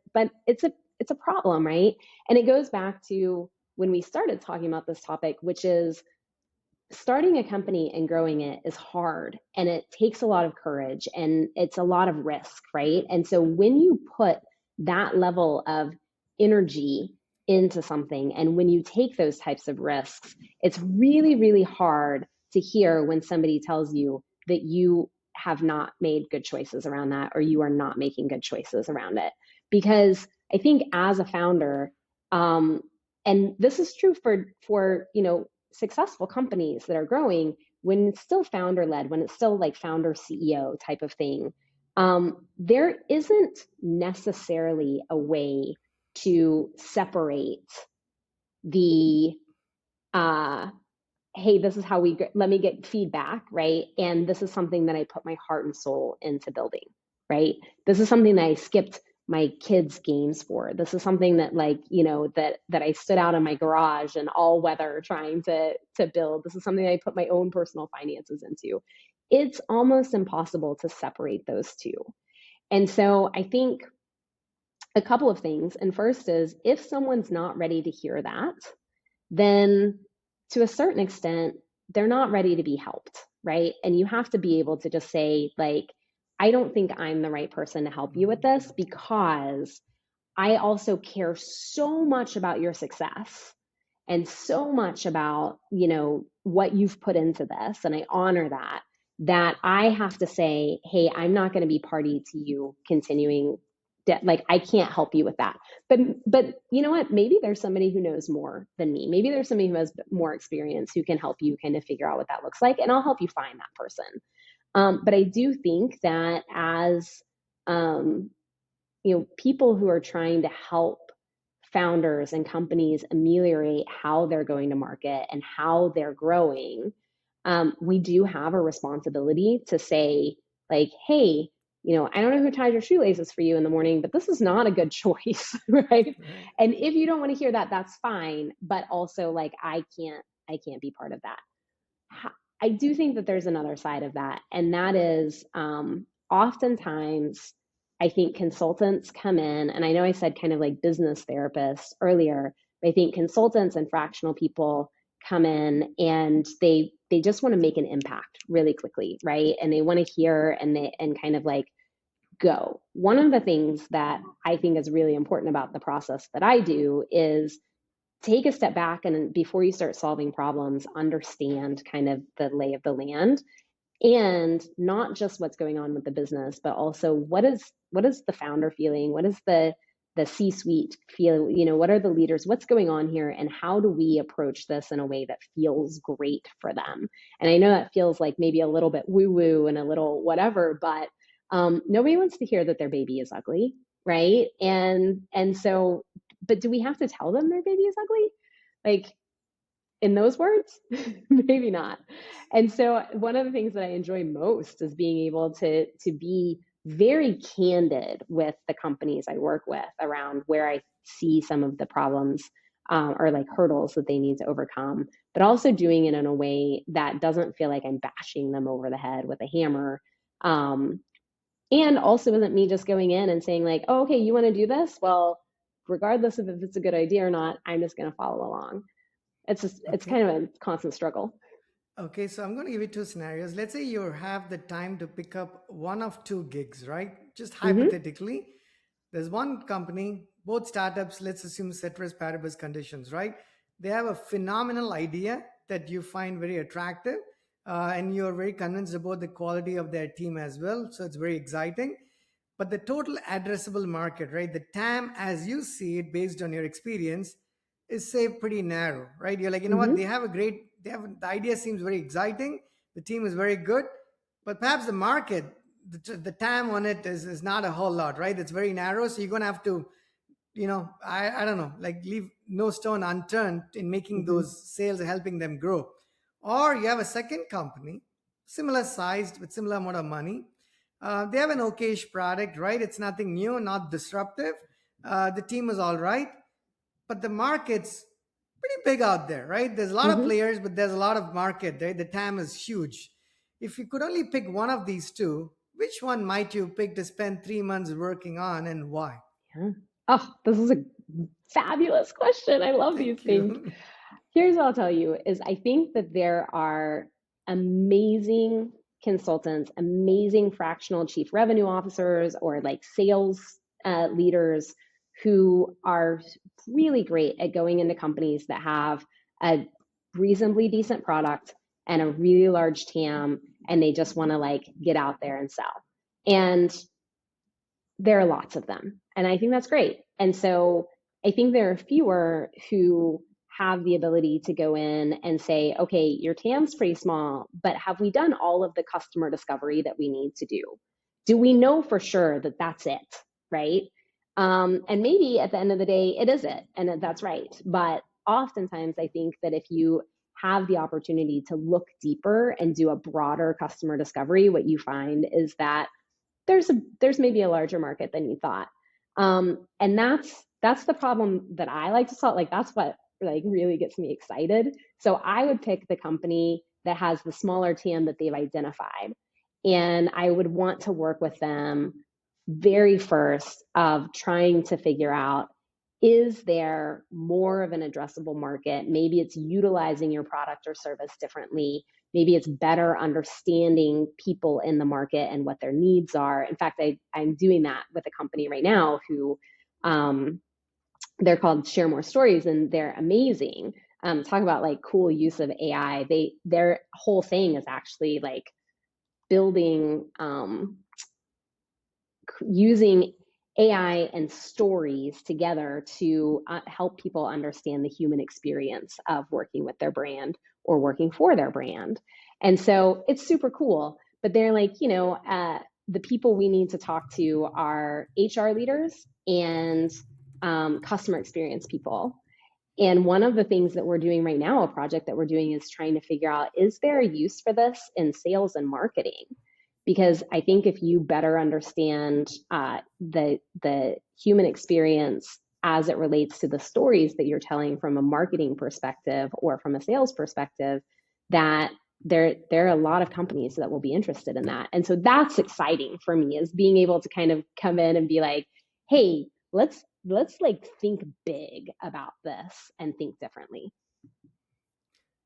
it's a problem, right? And it goes back to when we started talking about this topic, which is starting a company and growing it is hard and it takes a lot of courage and it's a lot of risk, right? And so when you put that level of energy into something and when you take those types of risks, it's really, really hard to hear when somebody tells you that you have not made good choices around that or you are not making good choices around it. Because I think as a founder, um, and this is true for successful companies that are growing, when it's still founder led, when it's still like founder CEO type of thing, there isn't necessarily a way to separate the uh, hey, this is how let me get feedback, right? And this is something that I put my heart and soul into building, right? This is something that I skipped my kids' games for. This is something that that I stood out in my garage and all weather trying to build. This is something I put my own personal finances into. It's almost impossible to separate those two. And so I think a couple of things. And first is if someone's not ready to hear that, then to a certain extent, they're not ready to be helped, right? And you have to be able to just say, like, I don't think I'm the right person to help you with this because I also care so much about your success and so much about, what you've put into this. And I honor that, that I have to say, hey, I'm not going to be party to you continuing like I can't help you with that. But you know what? Maybe there's somebody who knows more than me. Maybe there's somebody who has more experience who can help you kind of figure out what that looks like, and I'll help you find that person. But I do think that as um, people who are trying to help founders and companies ameliorate how they're going to market and how they're growing, we do have a responsibility to say, like, hey, I don't know who tied your shoelaces for you in the morning, but this is not a good choice, right? Right. And if you don't want to hear that, that's fine. But also, like, I can't be part of that. I do think that there's another side of that, and that is oftentimes I think consultants come in, and I know I said kind of like business therapists earlier, but I think consultants and fractional people come in and they just want to make an impact really quickly, right? And they want to hear and kind of like go. One of the things that I think is really important about the process that I do is take a step back and before you start solving problems, understand kind of the lay of the land and not just what's going on with the business, but also what is the founder feeling? What is the C-suite feel? What are the leaders? What's going on here? And how do we approach this in a way that feels great for them? And I know that feels like maybe a little bit woo-woo and a little whatever, but nobody wants to hear that their baby is ugly, right? And so, but do we have to tell them their baby is ugly? Like, in those words? Maybe not. And so one of the things that I enjoy most is being able to be very candid with the companies I work with around where I see some of the problems or like hurdles that they need to overcome, but also doing it in a way that doesn't feel like I'm bashing them over the head with a hammer. Um, and also isn't me just going in and saying like, oh, okay, you want to do this? Well, regardless of if it's a good idea or not, I'm just going to follow along. It's just it's Okay. kind of a constant struggle. Okay, so I'm going to give you two scenarios. Let's say you have the time to pick up one of two gigs, right? Just Mm-hmm. hypothetically, there's one company, both startups, let's assume ceteris paribus conditions, right? They have a phenomenal idea that you find very attractive, and you're very convinced about the quality of their team as well. So it's very exciting. But the total addressable market, right? The TAM, as you see it, based on your experience, is say pretty narrow, right? You're like, you know what? Mm-hmm. They have the idea seems very exciting. The team is very good, but perhaps the market, the TAM on it is not a whole lot, right? It's very narrow, so you're gonna have to, I don't know, like leave no stone unturned in making Mm-hmm. those sales, helping them grow. Or you have a second company, similar sized with similar amount of money. They have an okayish product, right? It's nothing new, not disruptive. The team is all right, but the market's pretty big out there, right? There's a lot of Mm-hmm. players, but there's a lot of market. Right? The TAM is huge. If you could only pick one of these two, which one might you pick to spend 3 months working on, and why? Yeah. Oh, this is a fabulous question. I love these Thank things. you. Here's what I'll tell you is I think that there are amazing consultants, amazing fractional chief revenue officers or like sales leaders who are really great at going into companies that have a reasonably decent product and a really large TAM, and they just want to like get out there and sell. And there are lots of them. And I think that's great. And so I think there are fewer who have the ability to go in and say, okay, your TAM's pretty small, but have we done all of the customer discovery that we need to do? Do we know for sure that that's it? Right. And maybe at the end of the day, it is it. And that's right. But oftentimes, I think that if you have the opportunity to look deeper and do a broader customer discovery, what you find is that there's maybe a larger market than you thought. And that's the problem that I like to solve. Like that's what like really gets me excited. So I would pick the company that has the smaller TAM that they've identified, and I would want to work with them very first of trying to figure out, is there more of an addressable market? Maybe it's utilizing your product or service differently. Maybe it's better understanding people in the market and what their needs are. In fact, I'm doing that with a company right now who um, they're called Share More Stories, and they're amazing. Talk about like cool use of AI. Their whole thing is actually like building using AI and stories together to help people understand the human experience of working with their brand or working for their brand. And so it's super cool. But they're like, the people we need to talk to are HR leaders and customer experience people. And one of the things that we're doing right now, a project that we're doing, is trying to figure out, is there a use for this in sales and marketing? Because I think if you better understand the human experience as it relates to the stories that you're telling from a marketing perspective or from a sales perspective, that there are a lot of companies that will be interested in that. And so that's exciting for me, is being able to kind of come in and be like, hey, let's like think big about this and think differently.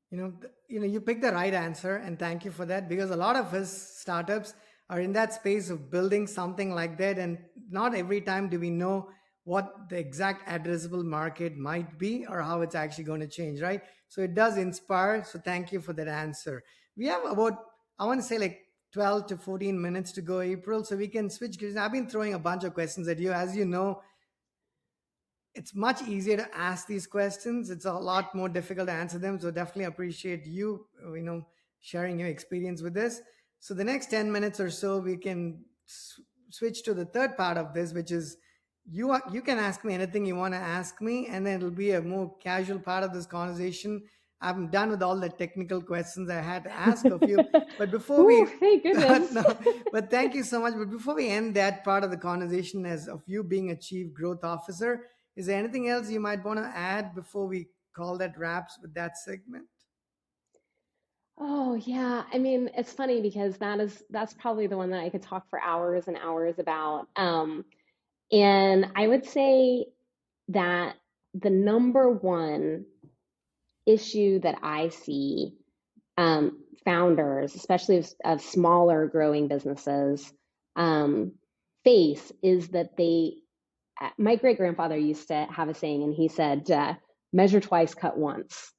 You picked the right answer, and thank you for that, because a lot of us startups are in that space of building something like that, and not every time do we know what the exact addressable market might be or how it's actually going to change, right? So it does inspire. So thank you for that answer. We have about, I want to say, like 12 to 14 minutes to go, April, so we can switch gears. I've been throwing a bunch of questions at you. As you know, it's much easier to ask these questions. It's a lot more difficult to answer them. So definitely appreciate you, sharing your experience with this. So the next 10 minutes or so, we can switch to the third part of this, which is you can ask me anything you want to ask me, and then it'll be a more casual part of this conversation. I'm done with all the technical questions I had to ask of you. But before Ooh, we thank goodness. no, but thank you so much. But before we end that part of the conversation as of you being a chief growth officer, is there anything else you might want to add before we call that wraps with that segment? Oh yeah, I mean, it's funny because that's probably the one that I could talk for hours and hours about. And I would say that the number one issue that I see founders, especially of smaller growing businesses, um, face is that my great grandfather used to have a saying, and he said, measure twice, cut once.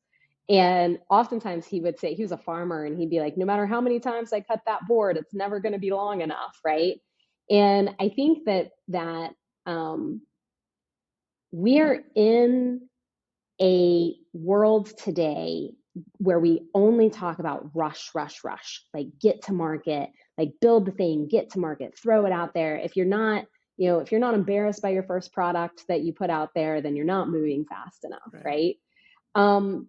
And oftentimes he would say, he was a farmer, and he'd be like, no matter how many times I cut that board, it's never going to be long enough, right? And I think that we're in a world today where we only talk about rush, rush, rush, like get to market, like build the thing, get to market, throw it out there. If you're not, if you're not embarrassed by your first product that you put out there, then you're not moving fast enough, Right. right? Um,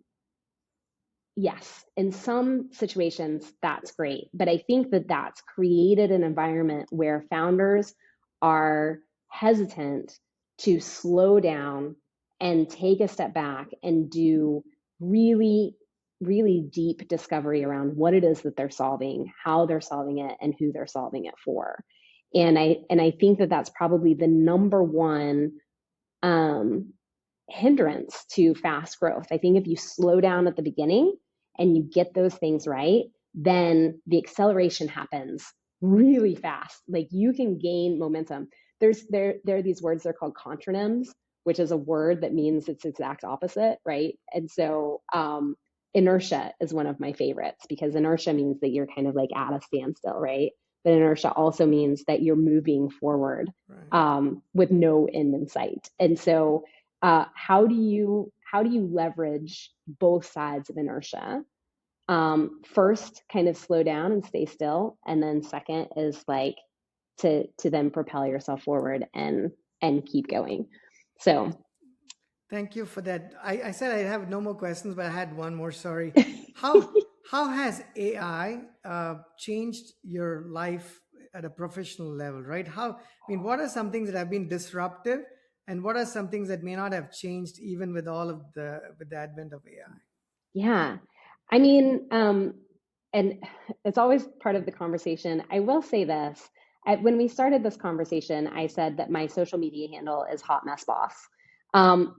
yes, in some situations, that's great. But I think that that's created an environment where founders are hesitant to slow down and take a step back and do really, really deep discovery around what it is that they're solving, how they're solving it, and who they're solving it for. And I think that that's probably the number one um, hindrance to fast growth. I think if you slow down at the beginning and you get those things right, then the acceleration happens really fast. Like you can gain momentum. There are these words, they're called contronyms, which is a word that means its exact opposite, right? And so inertia is one of my favorites, because inertia means that you're kind of like at a standstill, right? But inertia also means that you're moving forward Right. with no end in sight. And so how do you leverage both sides of inertia? First, kind of slow down and stay still, and then second is like to then propel yourself forward and keep going. So Thank you for that. I said I have no more questions, but I had one more. Sorry. How how has AI changed your life at a professional level? Right? What are some things that have been disruptive, and what are some things that may not have changed even with all of the advent of AI? yeah, I mean, and it's always part of the conversation. I will say this. When we started this conversation, I said that my social media handle is Hot Mess Boss.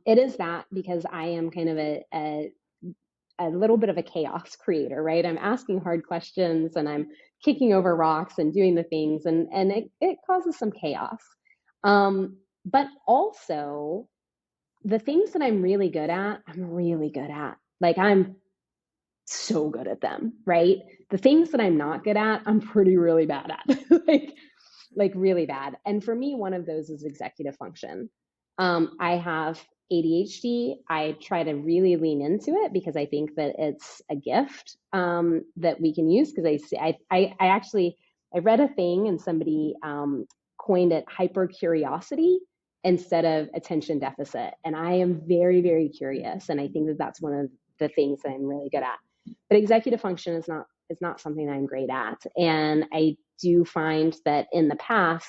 It is that because I am kind of a little bit of a chaos creator, right? I'm asking hard questions and I'm kicking over rocks and doing the things, and it causes some chaos. But also, the things that I'm really good at, I'm really good at. Like I'm so good at them, right? The things that I'm not good at, I'm pretty really bad at. like really bad. And for me, one of those is executive function. I have ADHD. I try to really lean into it because I think that it's a gift that we can use. Because I actually I read a thing and somebody coined it hyper curiosity instead of attention deficit, and I am very very curious, and I think that that's one of the things that I'm really good at. But executive function is not something I'm great at, and I do find that in the past,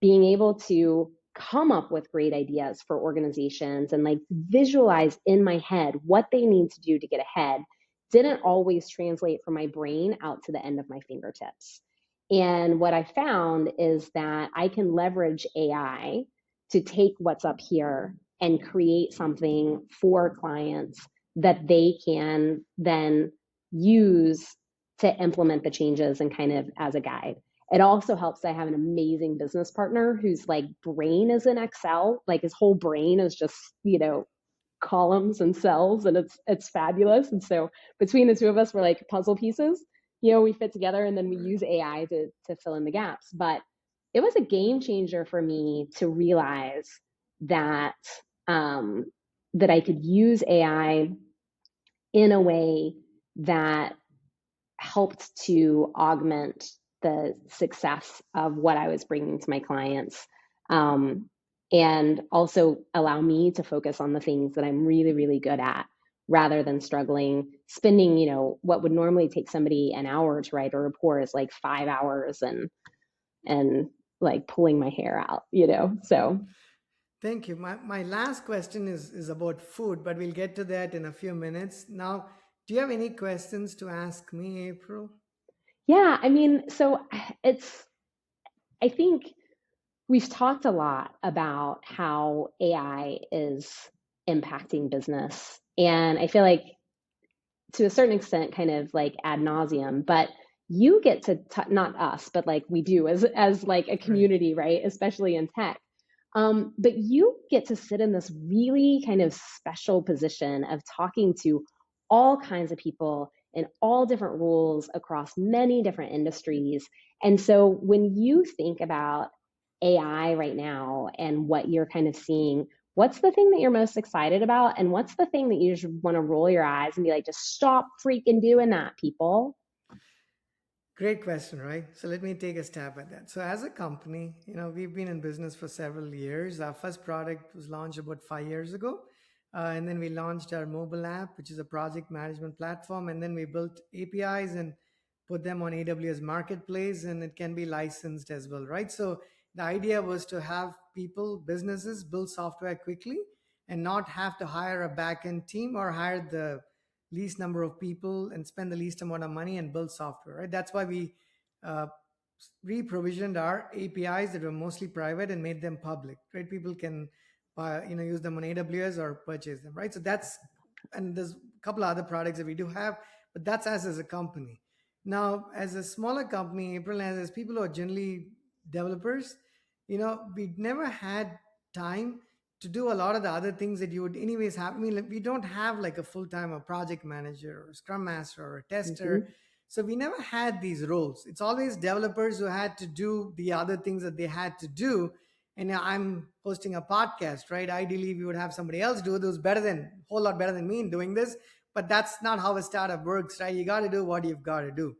being able to come up with great ideas for organizations and like visualize in my head what they need to do to get ahead didn't always translate from my brain out to the end of my fingertips. And what I found is that I can leverage AI to take what's up here and create something for clients that they can then use to implement the changes and kind of as a guide. It also helps that I have an amazing business partner whose like brain is in Excel. Like his whole brain is just, columns and cells, and it's fabulous. And so between the two of us, we're like puzzle pieces. We fit together, and then we Right. use AI to fill in the gaps. But it was a game changer for me to realize that um, that I could use AI in a way that helped to augment the success of what I was bringing to my clients. Um, and also allow me to focus on the things that I'm really, really good at rather than struggling spending, what would normally take somebody an hour to write a report is like 5 hours and like pulling my hair out. So Thank you. My last question is about food, but we'll get to that in a few minutes. Now, do you have any questions to ask me, April? yeah, I mean, so it's I think we've talked a lot about how AI is impacting business. And I feel like to a certain extent kind of like ad nauseum, but you get to not us, but like we do as like a Right. community, right? Especially in tech. But you get to sit in this really kind of special position of talking to all kinds of people in all different roles across many different industries. And so when you think about AI right now and what you're kind of seeing, what's the thing that you're most excited about? And what's the thing that you just want to roll your eyes and be like, just stop freaking doing that, people? Great question, right? So let me take a stab at that. So as a company, we've been in business for several years. Our first product was launched about 5 years ago. And then we launched our mobile app, which is a project management platform. And then we built APIs and put them on AWS Marketplace, and it can be licensed as well, right? So the idea was to have people, businesses build software quickly and not have to hire a backend team or hire the least number of people and spend the least amount of money and build software, right? That's why we uh, re-provisioned our APIs that were mostly private and made them public, right? People can use them on AWS or purchase them, right? So that's, and there's a couple of other products that we do have, but that's us as a company. Now, as a smaller company, April, as people who are generally developers, we never had time to do a lot of the other things that you would anyways have. I mean, like, we don't have like a full-time a project manager or scrum master or a tester. Mm-hmm. So we never had these roles. It's always developers who had to do the other things that they had to do. And now I'm hosting a podcast, right? Ideally, we would have somebody else do it who's better than, a whole lot better than me in doing this. But that's not how a startup works, right? You got to do what you've got to do.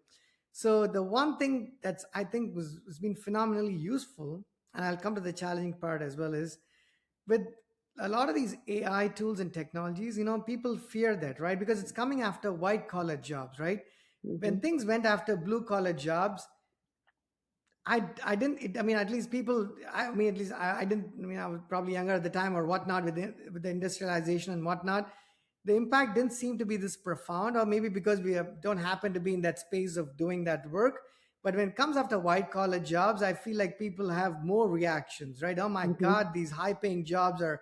So the one thing that's I think has been phenomenally useful, and I'll come to the challenging part as well, is with a lot of these AI tools and technologies, people fear that, right? Because it's coming after white collar jobs, right? Mm-hmm. When things went after blue collar jobs, I didn't. I mean, at least people. I mean, at least I didn't. I mean, I was probably younger at the time or whatnot with the industrialization and whatnot. The impact didn't seem to be this profound, or maybe because we don't happen to be in that space of doing that work. But when it comes after white collar jobs, I feel like people have more reactions, right? Oh my Mm-hmm. God, these high paying jobs are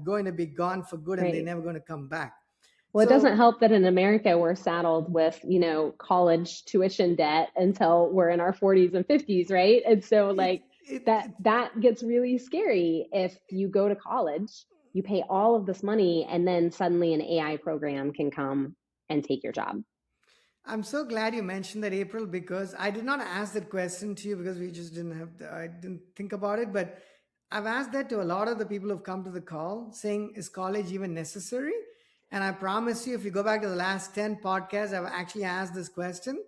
going to be gone for good and they're Right. never going to come back. Well, it doesn't So help that in America we're saddled with, college tuition debt until we're in our 40s and 50s, right? And so it, like that it that gets really scary if you go to college, you pay all of this money, and then suddenly an AI program can come and take your job. I'm so glad you mentioned that, April, because I did not ask that question to you because we just didn't have, I didn't think about it. But I've asked that to a lot of the people who've come to the call saying, is college even necessary? And I promise you, if you go back to the last 10 podcasts, I've actually asked this question.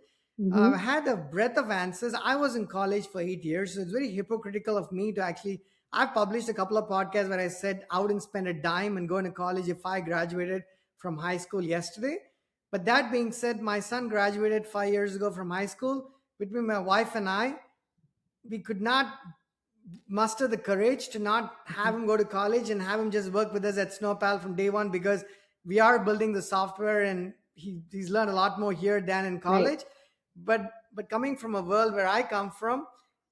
I've Mm-hmm. had a breadth of answers. I was in college for 8 years, so it's very hypocritical of me to actually. I've published a couple of podcasts where I said I wouldn't spend a dime and go to college if I graduated from high school yesterday. But that being said, my son graduated 5 years ago from high school. Between my wife and I, we could not muster the courage to not have him go to college and have him just work with us at Snowpal from day one, because we are building the software and he's learned a lot more here than in Right. college. But coming from a world where I come from,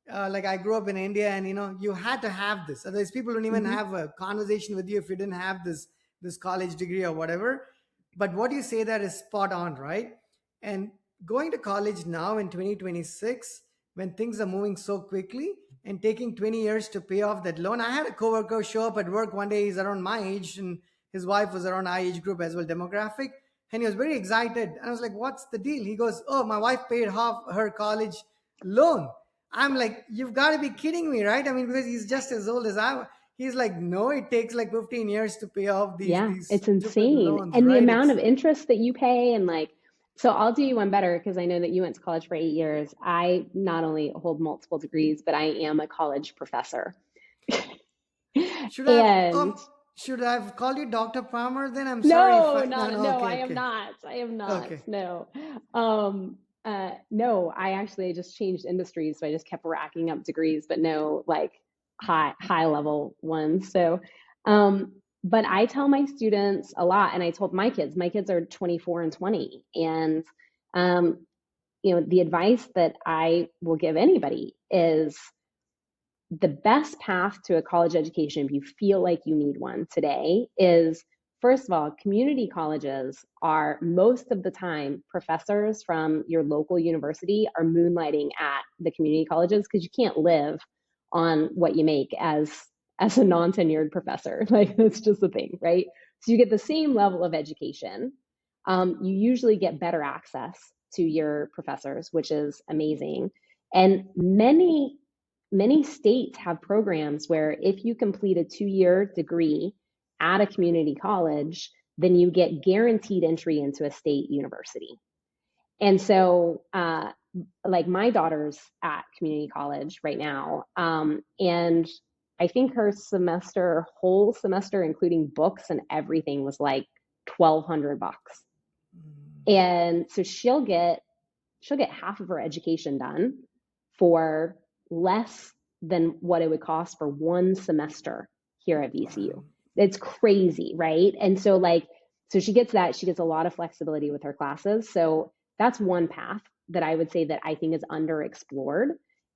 like I grew up in India, and you had to have this. Otherwise, people don't even Mm-hmm. have a conversation with you if you didn't have this college degree or whatever. But what you say there is spot on, right? And going to college now in 2026, when things are moving so quickly and taking 20 years to pay off that loan. I had a coworker show up at work one day. He's around my age, and his wife was around our age group as well, demographic. And he was very excited. And I was like, "What's the deal?" He goes, "Oh, my wife paid half her college loan." I'm like, "You've got to be kidding me, right?" I mean, because he's just as old as I. He's like, "No, it takes like 15 years to pay off these Yeah, these it's stupid insane. loans, And the right?" amount It's of interest that you pay, and like, so I'll do you one better because I know that you went to college for 8 years. I not only hold multiple degrees, but I am a college professor. should I have And should I have called you Dr. Palmer? Then I'm sorry if no, I no not no no, okay I am okay not. I am not. okay. No. No, I actually just changed industries, so I just kept racking up degrees, but no like high level ones. So but I tell my students a lot, and I told my kids are 24 and 20, and um the advice that I will give anybody is the best path to a college education, if you feel like you need one today, is first of all, community colleges are most of the time professors from your local university are moonlighting at the community colleges because you can't live on what you make as a non-tenured professor. Like that's just the thing, right? So you get the same level of education. You usually get better access to your professors, which is amazing. And many states have programs where if you complete a 2-year degree at a community college, then you get guaranteed entry into a state university. And so, like my daughter's at community college right now, and I think her semester, whole semester, including books and everything, was like $1,200. Mm. And so she'll get half of her education done for less than what it would cost for one semester here at VCU. Wow. It's crazy, right? And so so she gets that. She gets a lot of flexibility with her classes. So that's one path that I would say that I think is underexplored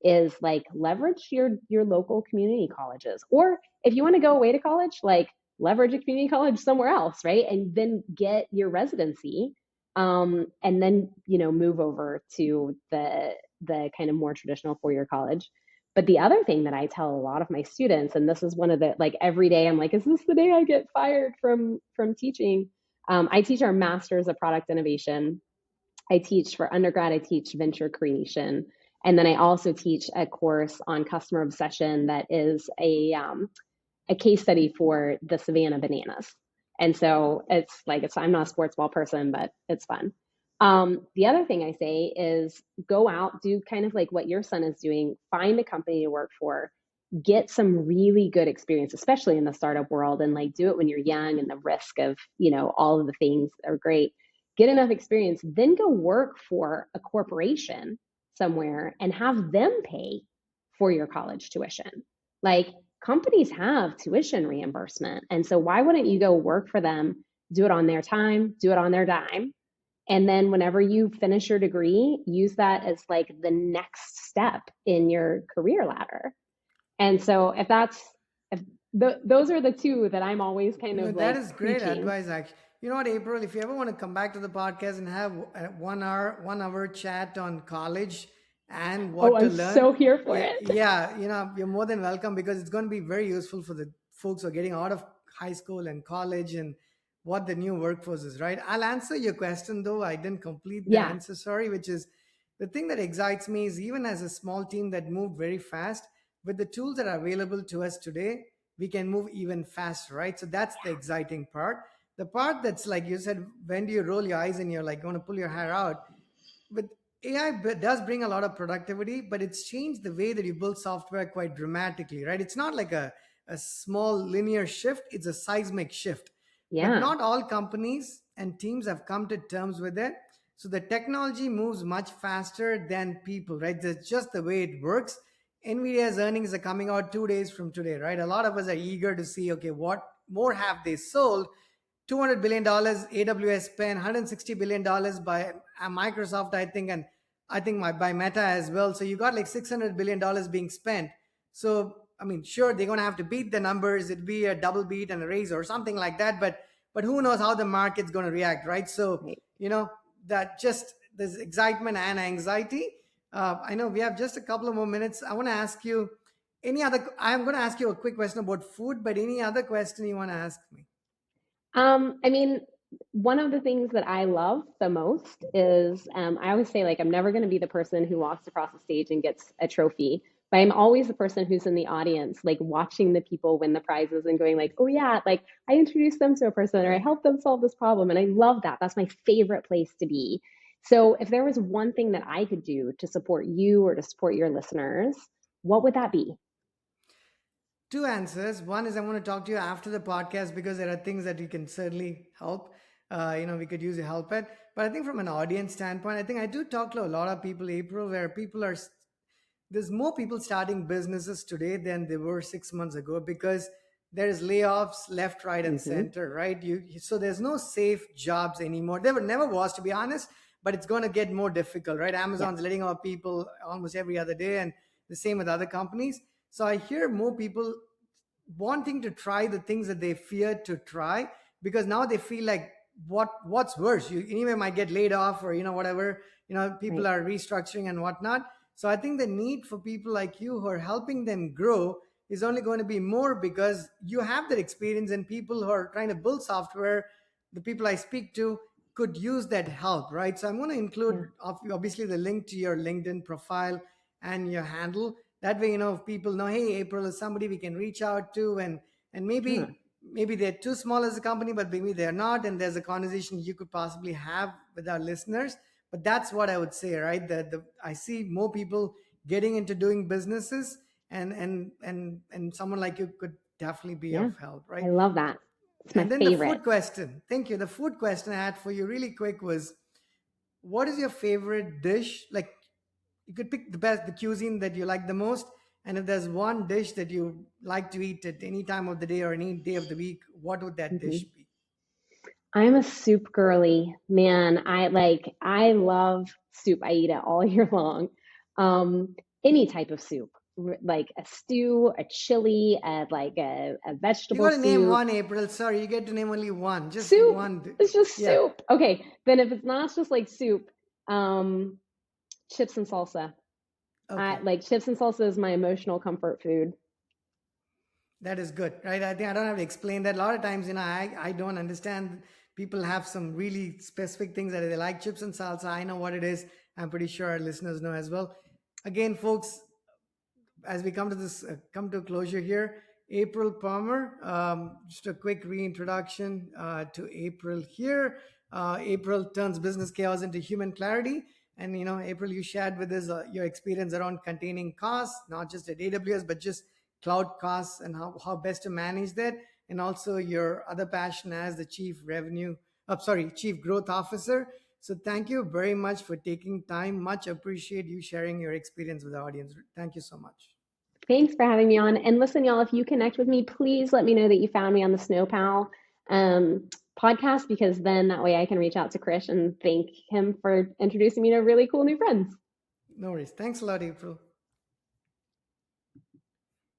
is like leverage your local community colleges. Or if you want to go away to college, like leverage a community college somewhere else, right? And then get your residency, and then move over to the kind of more traditional 4-year college. But the other thing that I tell a lot of my students, and this is one of the like every day I'm like, is this the day I get fired from teaching? I teach our masters of product innovation. I teach for undergrad. I teach venture creation, and then I also teach a course on customer obsession that is a case study for the Savannah bananas. And so I'm not a sports ball person, but it's fun. The other thing I say is go out, do kind of like what your son is doing, find a company to work for, get some really good experience, especially in the startup world, and like do it when you're young and the risk of, all of the things are great. Get enough experience, then go work for a corporation somewhere and have them pay for your college tuition. Like companies have tuition reimbursement. And so why wouldn't you go work for them, do it on their time, do it on their dime? And then whenever you finish your degree, use that as like the next step in your career ladder. And so if those are the two that I'm always kind of That like is great preaching. advice, actually. You know what, April? If you ever want to come back to the podcast and have a 1 hour chat on college and Oh, what to I'm learn, so here for yeah, it. yeah, you're more than welcome because it's going to be very useful for the folks who are getting out of high school and college and what the new workforce is. Right? I'll answer your question though. I didn't complete the Yeah. answer. Sorry, which is the thing that excites me is even as a small team that moved very fast with the tools that are available to us today we can move even faster, right? So that's the exciting part. The part that's like you said, when do you roll your eyes and you're like going to pull your hair out? But AI does bring a lot of productivity, but it's changed the way that you build software quite dramatically, right? It's not like a small linear shift, it's a seismic shift. But Yeah. not all companies and teams have come to terms with it. So the technology moves much faster than people, right? That's just the way it works. Nvidia's earnings are coming out 2 days from today, right? A lot of us are eager to see, okay, what more have they sold? $200 billion AWS spent, $160 billion by Microsoft, I think, and I think by Meta as well. So you got like $600 billion being spent. So I mean, sure, they're gonna have to beat the numbers. It'd be a double beat and a raise or something like that. But who knows how the market's gonna react, right? So Right. you know that just there's excitement and anxiety. I know we have just a couple of more minutes. I want to ask you any other. I'm going to ask you a quick question about food, but any other question you want to ask me? I mean, one of the things that I love the most is I always say, like, I'm never going to be the person who walks across the stage and gets a trophy, but I'm always the person who's in the audience, like, watching the people win the prizes and going, like, oh, yeah, like, I introduced them to a person or I Right. helped them solve this problem. And I love that. That's my favorite place to be. So, if there was one thing that I could do to support you or to support your listeners, what would that be? Two answers. One is I want to talk to you after the podcast because there are things that you can certainly help. We could use your help at. But I think from an audience standpoint, I think I do talk to a lot of people, April, where people are there's more people starting businesses today than there were 6 months ago because there's layoffs left, right, and Hmm. center, right? So there's no safe jobs anymore. There never was, to be honest, but it's going to get more difficult, right? Yeah. Amazon's letting out people almost every other day, and the same with other companies. So I hear more people wanting to try the things that they fear to try because now they feel like, what's worse, you anyway might get laid off, or whatever, people Right. are restructuring and whatnot. So I think the need for people like you who are helping them grow is only going to be more, because you have that experience, and people who are trying to build software, the people I speak to, could use that help, right? So I'm going to include Yeah. obviously the link to your LinkedIn profile and your handle. That way, if people know, hey, April is somebody we can reach out to, and Yeah. maybe they're too small as a company, but maybe they're not, and there's a conversation you could possibly have with our listeners. But that's what I would say, right? I see more people getting into doing businesses, and someone like you could definitely be Yeah. of help, right? I love that. It's my And then the favorite. food question. Thank you. The food question I had for you really quick was, what is your favorite dish? Like, you could pick the cuisine that you like the most, and if there's one dish that you like to eat at any time of the day or any day of the week, what would that dish Mhm. be? I'm a soup girly, man. I love soup. I eat it all year long. Any type of soup, like a stew, a chili, a You vegetable got to name soup. one, April. Sorry, you get to name only one. Just Soup. one. It's just Yeah. soup. Okay, then if it's not just like soup, um, chips and salsa. I Okay. like chips and salsa is my emotional comfort food. That is good, right? I think I don't have to explain that. A lot of times, I don't understand. People have some really specific things that they like, chips and salsa. I know what it is. I'm pretty sure our listeners know as well. Again, folks, as we come to a closure here, April Palmer. Just a quick reintroduction to April here. April turns business chaos into human clarity. And April, you shared with us your experience around containing costs, not just at AWS, but just cloud costs, and how best to manage that, and also your other passion as the chief growth officer. So thank you very much for taking time. Much appreciate you sharing your experience with the audience. Thank you so much. Thanks for having me on. And listen, y'all, if you connect with me, please let me know that you found me on the Snow Pal um, podcast, because then that way I can reach out to Krish and thank him for introducing me to really cool new friends. No worries. Thanks a lot, April.